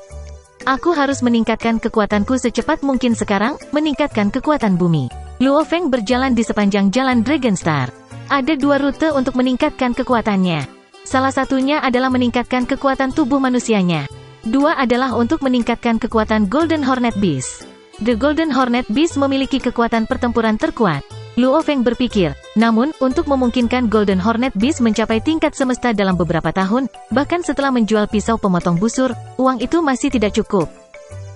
Aku harus meningkatkan kekuatanku secepat mungkin sekarang, meningkatkan kekuatan bumi. Luo Feng berjalan di sepanjang jalan Dragonstar. Ada dua rute untuk meningkatkan kekuatannya. Salah satunya adalah meningkatkan kekuatan tubuh manusianya. Dua adalah untuk meningkatkan kekuatan Golden Hornet Beast. The Golden Hornet Beast memiliki kekuatan pertempuran terkuat. Luo Feng berpikir, namun, untuk memungkinkan Golden Hornet Beast mencapai tingkat semesta dalam beberapa tahun, bahkan setelah menjual pisau pemotong busur, uang itu masih tidak cukup.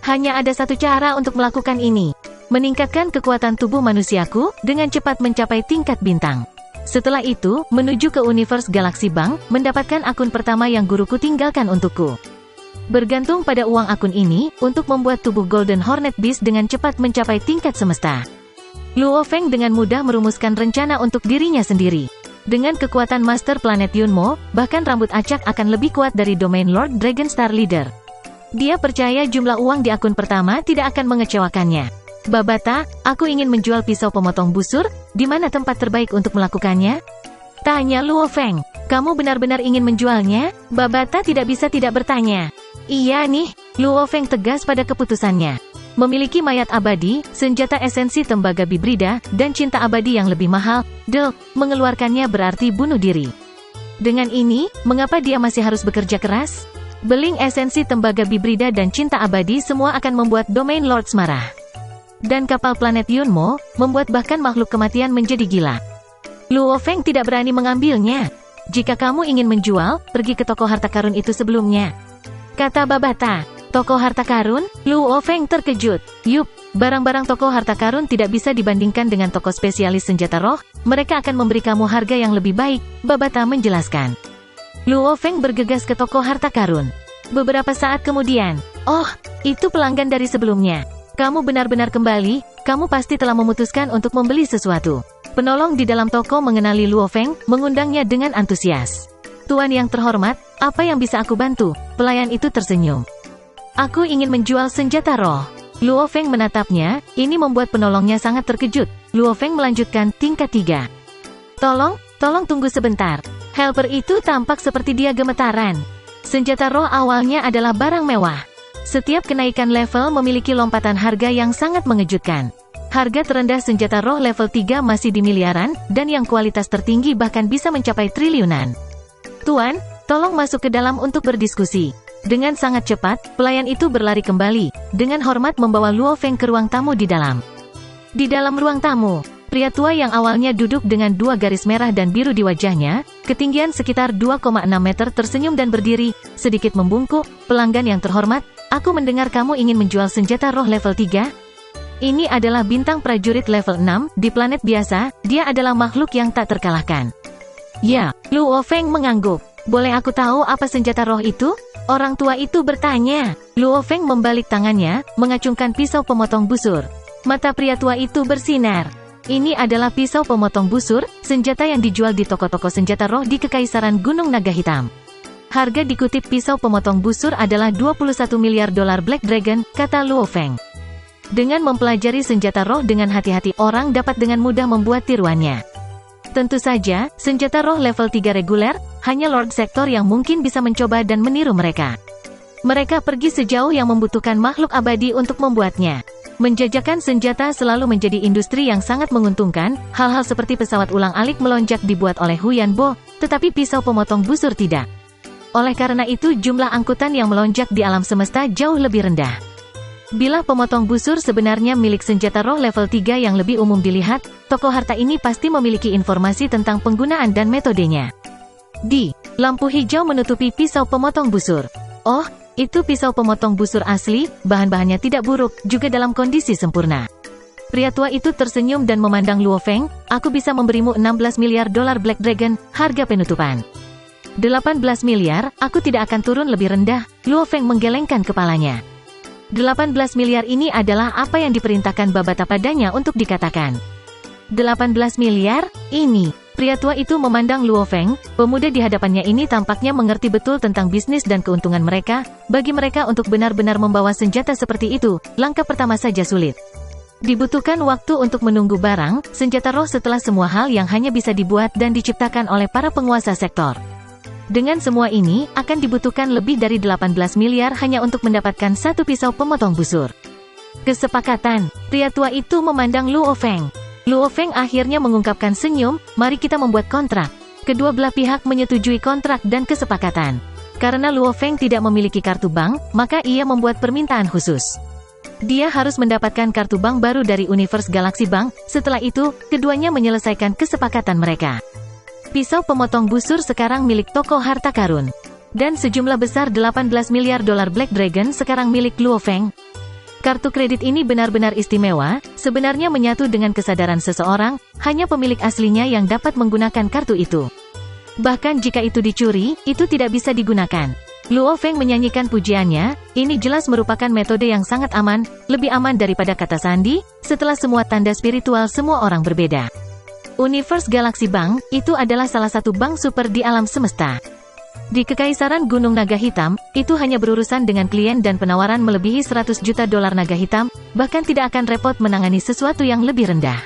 Hanya ada satu cara untuk melakukan ini. Meningkatkan kekuatan tubuh manusiaku, dengan cepat mencapai tingkat bintang. Setelah itu, menuju ke Universe Galaxy Bank, mendapatkan akun pertama yang guruku tinggalkan untukku. Bergantung pada uang akun ini, untuk membuat tubuh Golden Hornet Beast dengan cepat mencapai tingkat semesta. Luo Feng dengan mudah merumuskan rencana untuk dirinya sendiri. Dengan kekuatan Master Planet Yunmo, bahkan rambut acak akan lebih kuat dari Domain Lord Dragonstar Leader. Dia percaya jumlah uang di akun pertama tidak akan mengecewakannya. Babata, aku ingin menjual pisau pemotong busur, di mana tempat terbaik untuk melakukannya? Tanya Luo Feng. Kamu benar-benar ingin menjualnya? Babata tidak bisa tidak bertanya. Iya nih, Luo Feng tegas pada keputusannya. Memiliki mayat abadi, senjata esensi tembaga bibrida, dan cinta abadi yang lebih mahal, mengeluarkannya berarti bunuh diri. Dengan ini, mengapa dia masih harus bekerja keras? Beling esensi tembaga bibrida dan cinta abadi semua akan membuat Domain Lords marah. Dan kapal planet Yunmo, membuat bahkan makhluk kematian menjadi gila. Luo Feng tidak berani mengambilnya. Jika kamu ingin menjual, pergi ke toko harta karun itu sebelumnya. Kata Babata. Toko harta karun? Luo Feng terkejut. Yup, barang-barang toko harta karun tidak bisa dibandingkan dengan toko spesialis senjata roh, mereka akan memberi kamu harga yang lebih baik, Babata menjelaskan. Luo Feng bergegas ke toko harta karun. Beberapa saat kemudian, Oh, itu pelanggan dari sebelumnya. Kamu benar-benar kembali, kamu pasti telah memutuskan untuk membeli sesuatu. Penolong di dalam toko mengenali Luo Feng, mengundangnya dengan antusias. Tuan yang terhormat, apa yang bisa aku bantu? Pelayan itu tersenyum. Aku ingin menjual senjata roh. Luo Feng menatapnya, ini membuat penolongnya sangat terkejut. Luo Feng melanjutkan tingkat 3. Tolong tunggu sebentar. Helper itu tampak seperti dia gemetaran. Senjata roh awalnya adalah barang mewah. Setiap kenaikan level memiliki lompatan harga yang sangat mengejutkan. Harga terendah senjata roh level 3 masih di miliaran, dan yang kualitas tertinggi bahkan bisa mencapai triliunan. Tuan, tolong masuk ke dalam untuk berdiskusi. Dengan sangat cepat, pelayan itu berlari kembali, dengan hormat membawa Luo Feng ke ruang tamu di dalam. Di dalam ruang tamu, pria tua yang awalnya duduk dengan 2 garis merah dan biru di wajahnya, ketinggian sekitar 2,6 meter tersenyum dan berdiri, sedikit membungkuk. Pelanggan yang terhormat, aku mendengar kamu ingin menjual senjata roh level 3? Ini adalah bintang prajurit level 6, di planet biasa, dia adalah makhluk yang tak terkalahkan. Ya, Luo Feng mengangguk. Boleh aku tahu apa senjata roh itu? Orang tua itu bertanya. Luo Feng membalik tangannya, mengacungkan pisau pemotong busur. Mata pria tua itu bersinar. Ini adalah pisau pemotong busur, senjata yang dijual di toko-toko senjata roh di Kekaisaran Gunung Naga Hitam. Harga dikutip pisau pemotong busur adalah 21 miliar dolar Black Dragon, kata Luo Feng. Dengan mempelajari senjata roh dengan hati-hati, orang dapat dengan mudah membuat tiruannya. Tentu saja, senjata roh level 3 reguler, hanya Lord Sektor yang mungkin bisa mencoba dan meniru mereka. Mereka pergi sejauh yang membutuhkan makhluk abadi untuk membuatnya. Menjajakan senjata selalu menjadi industri yang sangat menguntungkan, hal-hal seperti pesawat ulang-alik melonjak dibuat oleh Huyan Bo, tetapi pisau pemotong busur tidak. Oleh karena itu jumlah angkutan yang melonjak di alam semesta jauh lebih rendah. Bila pemotong busur sebenarnya milik senjata roh level 3 yang lebih umum dilihat, toko harta ini pasti memiliki informasi tentang penggunaan dan metodenya. Lampu hijau menutupi pisau pemotong busur. Oh, itu pisau pemotong busur asli, bahan-bahannya tidak buruk, juga dalam kondisi sempurna. Pria tua itu tersenyum dan memandang Luo Feng, aku bisa memberimu 16 miliar dolar Black Dragon, harga penutupan. 18 miliar, aku tidak akan turun lebih rendah. Luo Feng menggelengkan kepalanya. 18 miliar ini adalah apa yang diperintahkan Babata padanya untuk dikatakan. 18 miliar? Ini. Pria tua itu memandang Luo Feng, pemuda di hadapannya ini tampaknya mengerti betul tentang bisnis dan keuntungan mereka. Bagi mereka untuk benar-benar membawa senjata seperti itu, langkah pertama saja sulit. Dibutuhkan waktu untuk menunggu barang, senjata roh setelah semua hal yang hanya bisa dibuat dan diciptakan oleh para penguasa sektor. Dengan semua ini, akan dibutuhkan lebih dari 18 miliar hanya untuk mendapatkan satu pisau pemotong busur. Kesepakatan. Pria tua itu memandang Luo Feng. Luo Feng akhirnya mengungkapkan senyum, mari kita membuat kontrak. Kedua belah pihak menyetujui kontrak dan kesepakatan. Karena Luo Feng tidak memiliki kartu bank, maka ia membuat permintaan khusus. Dia harus mendapatkan kartu bank baru dari Universe Galaxy Bank, setelah itu, keduanya menyelesaikan kesepakatan mereka. Pisau pemotong busur sekarang milik toko harta karun. Dan sejumlah besar 18 miliar dolar Black Dragon sekarang milik Luo Feng. Kartu kredit ini benar-benar istimewa, sebenarnya menyatu dengan kesadaran seseorang, hanya pemilik aslinya yang dapat menggunakan kartu itu. Bahkan jika itu dicuri, itu tidak bisa digunakan. Luo Feng menyanyikan pujiannya, ini jelas merupakan metode yang sangat aman, lebih aman daripada kata sandi, setelah semua tanda spiritual semua orang berbeda. Universe Galaxy Bank, itu adalah salah satu bank super di alam semesta. Di Kekaisaran Gunung Naga Hitam, itu hanya berurusan dengan klien dan penawaran melebihi 100 juta dolar naga hitam, bahkan tidak akan repot menangani sesuatu yang lebih rendah.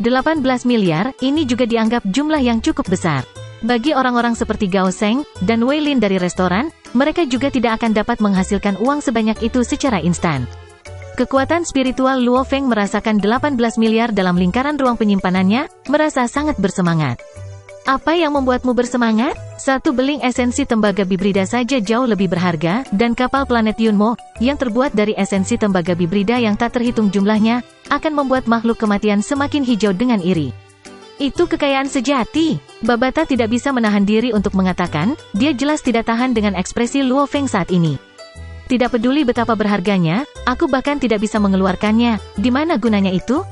18 miliar, ini juga dianggap jumlah yang cukup besar. Bagi orang-orang seperti Gao Seng, dan Wei Lin dari restoran, mereka juga tidak akan dapat menghasilkan uang sebanyak itu secara instan. Kekuatan spiritual Luo Feng merasakan 18 miliar dalam lingkaran ruang penyimpanannya, merasa sangat bersemangat. Apa yang membuatmu bersemangat? Satu beling esensi tembaga bibrida saja jauh lebih berharga, dan kapal planet Yunmo, yang terbuat dari esensi tembaga bibrida yang tak terhitung jumlahnya, akan membuat makhluk kematian semakin hijau dengan iri. Itu kekayaan sejati. Babata tidak bisa menahan diri untuk mengatakan, dia jelas tidak tahan dengan ekspresi Luo Feng saat ini. Tidak peduli betapa berharganya, aku bahkan tidak bisa mengeluarkannya. Di mana gunanya itu?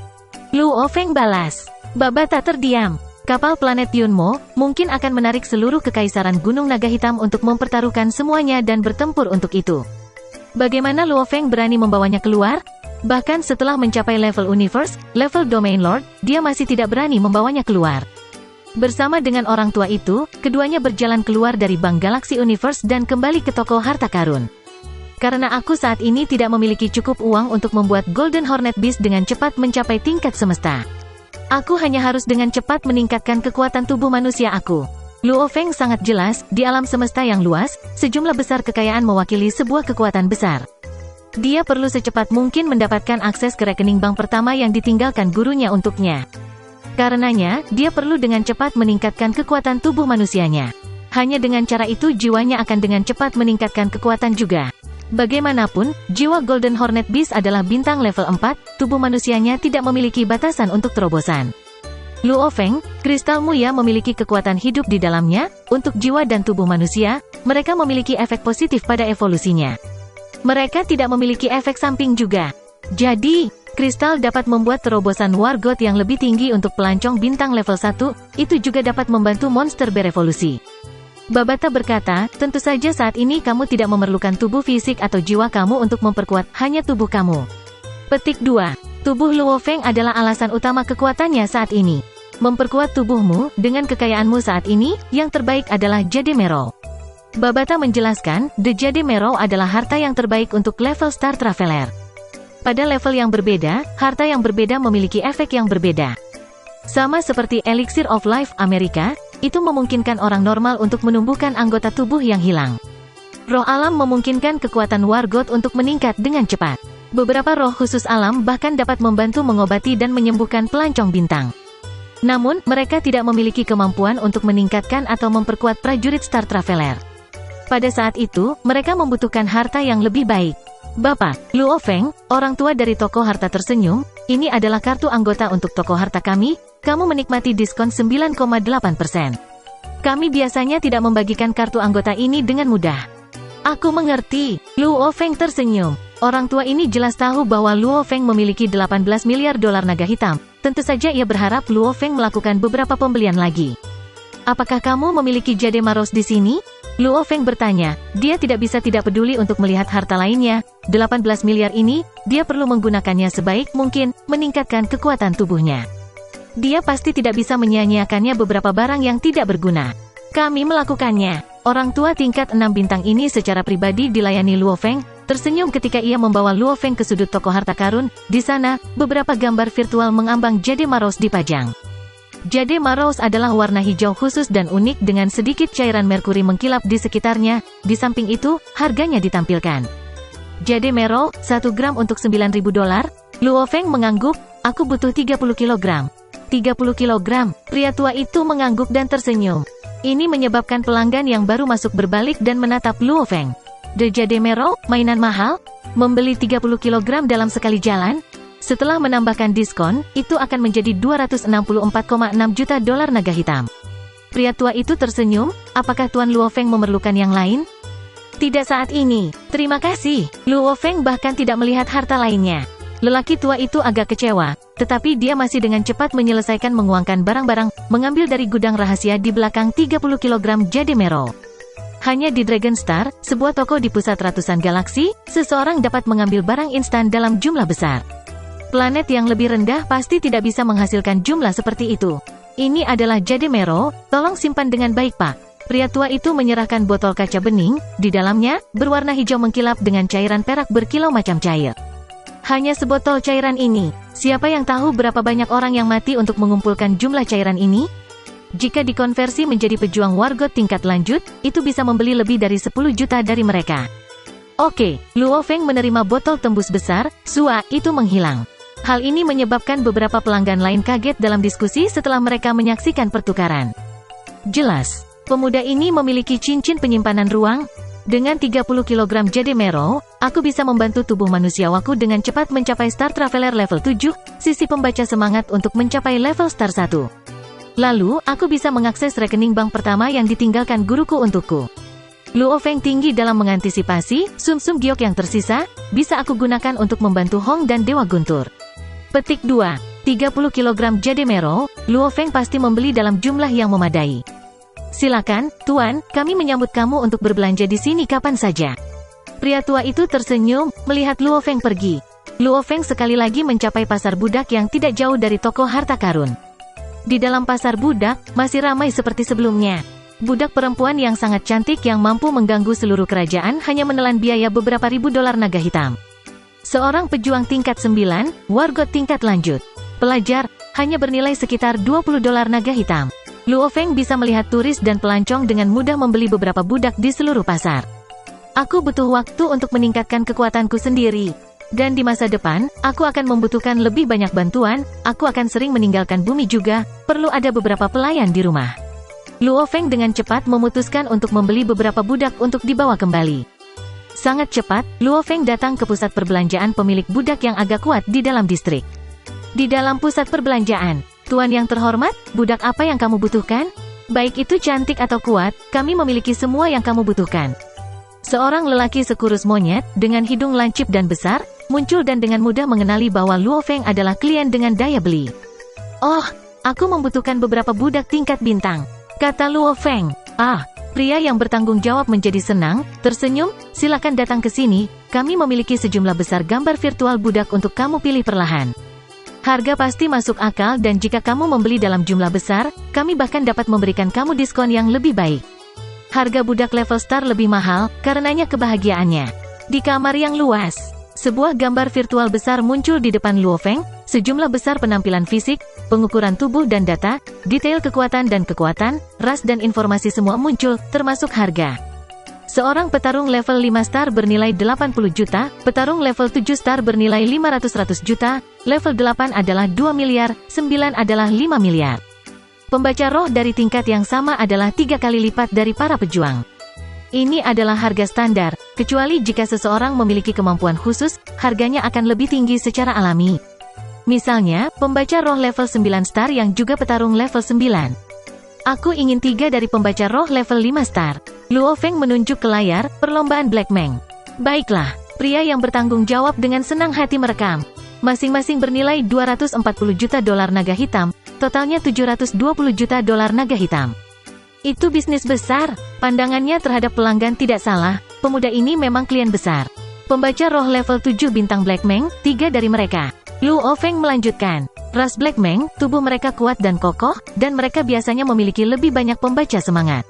Luo Feng balas. Babata terdiam. Kapal planet Yunmo mungkin akan menarik seluruh kekaisaran Gunung Naga Hitam untuk mempertaruhkan semuanya dan bertempur untuk itu. Bagaimana Luo Feng berani membawanya keluar? Bahkan setelah mencapai level Universe, level Domain Lord, dia masih tidak berani membawanya keluar. Bersama dengan orang tua itu, keduanya berjalan keluar dari Bank Galaxy Universe dan kembali ke toko harta karun. Karena aku saat ini tidak memiliki cukup uang untuk membuat Golden Hornet Beast dengan cepat mencapai tingkat semesta. Aku hanya harus dengan cepat meningkatkan kekuatan tubuh manusia aku. Luo Feng sangat jelas, di alam semesta yang luas, sejumlah besar kekayaan mewakili sebuah kekuatan besar. Dia perlu secepat mungkin mendapatkan akses ke rekening bank pertama yang ditinggalkan gurunya untuknya. Karenanya, dia perlu dengan cepat meningkatkan kekuatan tubuh manusianya. Hanya dengan cara itu jiwanya akan dengan cepat meningkatkan kekuatan juga. Bagaimanapun, jiwa Golden Hornet Beast adalah bintang level 4, tubuh manusianya tidak memiliki batasan untuk terobosan. Luo Feng, kristal Muya memiliki kekuatan hidup di dalamnya. Untuk jiwa dan tubuh manusia, mereka memiliki efek positif pada evolusinya. Mereka tidak memiliki efek samping juga. Jadi, kristal dapat membuat terobosan War God yang lebih tinggi untuk pelancong bintang level 1, itu juga dapat membantu monster berevolusi. Babata berkata, tentu saja saat ini kamu tidak memerlukan tubuh fisik atau jiwa kamu untuk memperkuat, hanya tubuh kamu. Petik 2. Tubuh Luo Feng adalah alasan utama kekuatannya saat ini. Memperkuat tubuhmu, dengan kekayaanmu saat ini, yang terbaik adalah Jade Merrow. Babata menjelaskan, The Jade Merrow adalah harta yang terbaik untuk level Star Traveler. Pada level yang berbeda, harta yang berbeda memiliki efek yang berbeda. Sama seperti Elixir of Life Amerika, itu memungkinkan orang normal untuk menumbuhkan anggota tubuh yang hilang. Roh alam memungkinkan kekuatan War God untuk meningkat dengan cepat. Beberapa roh khusus alam bahkan dapat membantu mengobati dan menyembuhkan pelancong bintang. Namun, mereka tidak memiliki kemampuan untuk meningkatkan atau memperkuat prajurit Star Traveler. Pada saat itu, mereka membutuhkan harta yang lebih baik. Bapak, Luo Feng, orang tua dari toko harta tersenyum, ini adalah kartu anggota untuk toko harta kami, kamu menikmati diskon 9,8%. Kami biasanya tidak membagikan kartu anggota ini dengan mudah. Aku mengerti, Luo Feng tersenyum. Orang tua ini jelas tahu bahwa Luo Feng memiliki 18 miliar dolar naga hitam. Tentu saja ia berharap Luo Feng melakukan beberapa pembelian lagi. Apakah kamu memiliki Jade Merrow di sini? Luo Feng bertanya. Dia tidak bisa tidak peduli untuk melihat harta lainnya. 18 miliar ini, dia perlu menggunakannya sebaik mungkin, meningkatkan kekuatan tubuhnya. Dia pasti tidak bisa menyia-nyiakannya beberapa barang yang tidak berguna. Kami melakukannya. Orang tua tingkat 6 bintang ini secara pribadi dilayani Luo Feng, tersenyum ketika ia membawa Luo Feng ke sudut toko harta karun. Di sana, beberapa gambar virtual mengambang Jade Merrow dipajang. Jade Merrow adalah warna hijau khusus dan unik dengan sedikit cairan merkuri mengkilap di sekitarnya. Di samping itu, harganya ditampilkan. Jade Merrow, 1 gram untuk 9.000 dolar. Luo Feng mengangguk, aku butuh 30 kilogram. 30 kilogram, pria tua itu mengangguk dan tersenyum. Ini menyebabkan pelanggan yang baru masuk berbalik dan menatap Luo Feng. The Jade Merrow, mainan mahal? Membeli 30 kilogram dalam sekali jalan? Setelah menambahkan diskon, itu akan menjadi 264,6 juta dolar naga hitam. Pria tua itu tersenyum, apakah Tuan Luo Feng memerlukan yang lain? Tidak saat ini, terima kasih. Luo Feng bahkan tidak melihat harta lainnya. Lelaki tua itu agak kecewa, tetapi dia masih dengan cepat menyelesaikan menguangkan barang-barang, mengambil dari gudang rahasia di belakang 30 kg Jade Merrow. Hanya di Dragon Star, sebuah toko di pusat ratusan galaksi, seseorang dapat mengambil barang instan dalam jumlah besar. Planet yang lebih rendah pasti tidak bisa menghasilkan jumlah seperti itu. Ini adalah Jade Merrow, tolong simpan dengan baik Pak. Pria tua itu menyerahkan botol kaca bening, di dalamnya, berwarna hijau mengkilap dengan cairan perak berkilau macam cair. Hanya sebotol cairan ini. Siapa yang tahu berapa banyak orang yang mati untuk mengumpulkan jumlah cairan ini? Jika dikonversi menjadi pejuang War God tingkat lanjut, itu bisa membeli lebih dari 10 juta dari mereka. Oke, Luo Feng menerima botol tembus besar, Sua, itu menghilang. Hal ini menyebabkan beberapa pelanggan lain kaget dalam diskusi setelah mereka menyaksikan pertukaran. Jelas, pemuda ini memiliki cincin penyimpanan ruang. Dengan 30 kg Jade Merrow, aku bisa membantu tubuh manusiawaku dengan cepat mencapai Star Traveler level 7, sisi pembaca semangat untuk mencapai level Star 1. Lalu, aku bisa mengakses rekening bank pertama yang ditinggalkan guruku untukku. Luo Feng tinggi dalam mengantisipasi, sum-sum giok yang tersisa, bisa aku gunakan untuk membantu Hong dan Dewa Guntur. Petik 2. 30 kg Jade Merrow, Luo Feng pasti membeli dalam jumlah yang memadai. Silakan, Tuan, kami menyambut kamu untuk berbelanja di sini kapan saja. Pria tua itu tersenyum, melihat Luo Feng pergi. Luo Feng sekali lagi mencapai pasar budak yang tidak jauh dari toko harta karun. Di dalam pasar budak, masih ramai seperti sebelumnya. Budak perempuan yang sangat cantik yang mampu mengganggu seluruh kerajaan hanya menelan biaya beberapa ribu dolar naga hitam. Seorang pejuang tingkat 9, wargot tingkat lanjut. Pelajar, hanya bernilai sekitar 20 dolar naga hitam. Luo Feng bisa melihat turis dan pelancong dengan mudah membeli beberapa budak di seluruh pasar. Aku butuh waktu untuk meningkatkan kekuatanku sendiri. Dan di masa depan, aku akan membutuhkan lebih banyak bantuan, aku akan sering meninggalkan bumi juga, perlu ada beberapa pelayan di rumah. Luo Feng dengan cepat memutuskan untuk membeli beberapa budak untuk dibawa kembali. Sangat cepat, Luo Feng datang ke pusat perbelanjaan pemilik budak yang agak kuat di dalam distrik. Di dalam pusat perbelanjaan, Tuan yang terhormat, budak apa yang kamu butuhkan? Baik itu cantik atau kuat, kami memiliki semua yang kamu butuhkan. Seorang lelaki sekurus monyet, dengan hidung lancip dan besar, muncul dan dengan mudah mengenali bahwa Luo Feng adalah klien dengan daya beli. Oh, aku membutuhkan beberapa budak tingkat bintang, kata Luo Feng. Ah, pria yang bertanggung jawab menjadi senang, tersenyum, silakan datang ke sini, kami memiliki sejumlah besar gambar virtual budak untuk kamu pilih perlahan. Harga pasti masuk akal dan jika kamu membeli dalam jumlah besar, kami bahkan dapat memberikan kamu diskon yang lebih baik. Harga budak level star lebih mahal, karenanya kebahagiaannya. Di kamar yang luas, sebuah gambar virtual besar muncul di depan Luo Feng, sejumlah besar penampilan fisik, pengukuran tubuh dan data, detail kekuatan dan kekuatan, ras dan informasi semua muncul, termasuk harga. Seorang petarung level 5 star bernilai 80 juta, petarung level 7 star bernilai 500 juta, level 8 adalah 2 miliar, 9 adalah 5 miliar. Pembaca roh dari tingkat yang sama adalah 3 kali lipat dari para pejuang. Ini adalah harga standar, kecuali jika seseorang memiliki kemampuan khusus, harganya akan lebih tinggi secara alami. Misalnya, pembaca roh level 9 star yang juga petarung level 9. Aku ingin 3 dari pembaca roh level 5 star. Luo Feng menunjuk ke layar, perlombaan Black Meng. Baiklah, pria yang bertanggung jawab dengan senang hati merekam. Masing-masing bernilai 240 juta dolar naga hitam, totalnya 720 juta dolar naga hitam. Itu bisnis besar, pandangannya terhadap pelanggan tidak salah, pemuda ini memang klien besar. Pembaca roh level 7 bintang Black Meng, 3 dari mereka. Luo Feng melanjutkan, ras Black Meng, tubuh mereka kuat dan kokoh, dan mereka biasanya memiliki lebih banyak pembaca semangat.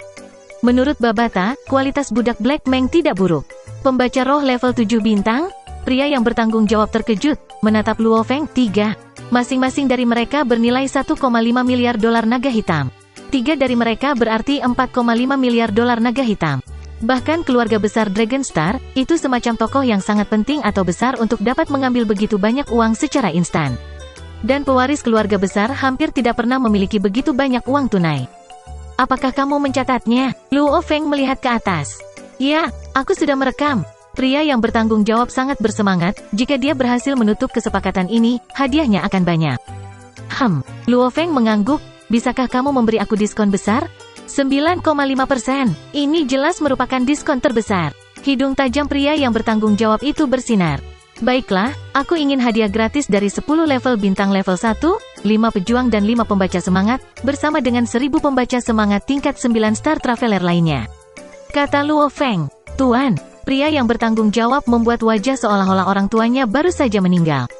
Menurut Babata, kualitas budak Black Meng tidak buruk. Pembaca roh level 7 bintang, pria yang bertanggung jawab terkejut, menatap Luo Feng, 3. Masing-masing dari mereka bernilai 1,5 miliar dolar naga hitam. 3 dari mereka berarti 4,5 miliar dolar naga hitam. Bahkan keluarga besar Dragon Star, itu semacam tokoh yang sangat penting atau besar untuk dapat mengambil begitu banyak uang secara instan. Dan pewaris keluarga besar hampir tidak pernah memiliki begitu banyak uang tunai. Apakah kamu mencatatnya? Luo Feng melihat ke atas. Ya, aku sudah merekam. Pria yang bertanggung jawab sangat bersemangat, jika dia berhasil menutup kesepakatan ini, hadiahnya akan banyak. Luo Feng mengangguk, bisakah kamu memberi aku diskon besar? 9,5%. Ini jelas merupakan diskon terbesar. Hidung tajam pria yang bertanggung jawab itu bersinar. Baiklah, aku ingin hadiah gratis dari 10 level bintang level 1, 5 pejuang dan 5 pembaca semangat, bersama dengan 1000 pembaca semangat tingkat 9 star traveler lainnya. Kata Luo Feng, Tuan, pria yang bertanggung jawab membuat wajah seolah-olah orang tuanya baru saja meninggal.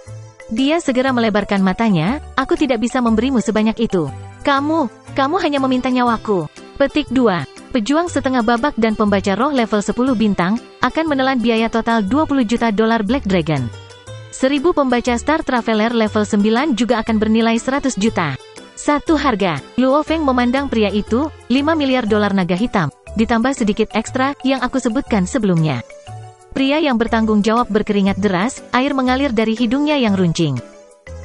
Dia segera melebarkan matanya, aku tidak bisa memberimu sebanyak itu. Kamu hanya meminta nyawaku. Petik 2. Pejuang setengah babak dan pembaca roh level 10 bintang, akan menelan biaya total 20 juta dolar Black Dragon. 1000 pembaca Star Traveler level 9 juga akan bernilai 100 juta. Satu harga. Luo Feng memandang pria itu, 5 miliar dolar naga hitam, ditambah sedikit ekstra, yang aku sebutkan sebelumnya. Pria yang bertanggung jawab berkeringat deras, air mengalir dari hidungnya yang runcing.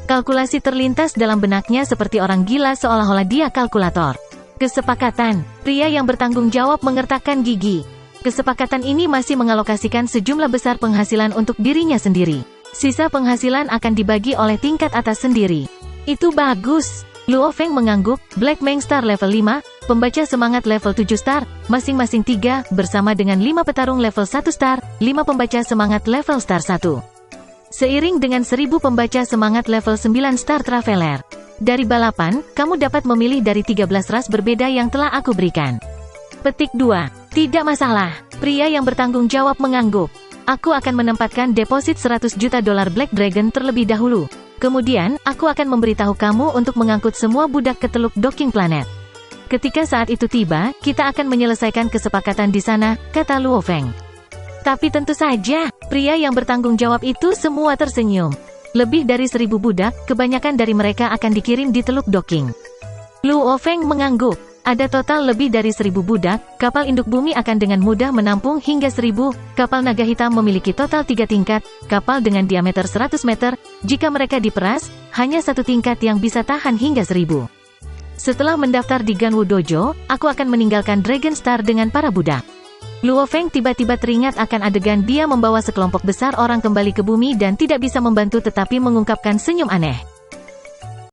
Kalkulasi terlintas dalam benaknya seperti orang gila seolah-olah dia kalkulator. Kesepakatan. Pria yang bertanggung jawab mengertakkan gigi. Kesepakatan ini masih mengalokasikan sejumlah besar penghasilan untuk dirinya sendiri. Sisa penghasilan akan dibagi oleh tingkat atas sendiri. Itu bagus. Luo Feng mengangguk, Black Meng Star level 5, pembaca semangat level 7 star, masing-masing 3, bersama dengan 5 petarung level 1 star, 5 pembaca semangat level star 1. Seiring dengan 1000 pembaca semangat level 9 Star Traveler. Dari balapan, kamu dapat memilih dari 13 ras berbeda yang telah aku berikan. Petik 2. Tidak masalah. Pria yang bertanggung jawab mengangguk. Aku akan menempatkan deposit 100 juta dolar Black Dragon terlebih dahulu. Kemudian, aku akan memberitahu kamu untuk mengangkut semua budak ke Teluk Docking Planet. Ketika saat itu tiba, kita akan menyelesaikan kesepakatan di sana, kata Luo Feng. Tapi tentu saja, pria yang bertanggung jawab itu semua tersenyum. Lebih dari 1.000 budak, kebanyakan dari mereka akan dikirim di Teluk Docking. Luo Feng mengangguk. Ada total lebih dari 1.000 budak, kapal induk bumi akan dengan mudah menampung hingga 1.000, kapal naga hitam memiliki total 3 tingkat, kapal dengan diameter 100 meter, jika mereka diperas, hanya satu tingkat yang bisa tahan hingga 1.000. Setelah mendaftar di Ganwu Dojo, aku akan meninggalkan Dragon Star dengan para budak. Luo Feng tiba-tiba teringat akan adegan dia membawa sekelompok besar orang kembali ke bumi dan tidak bisa membantu tetapi mengungkapkan senyum aneh.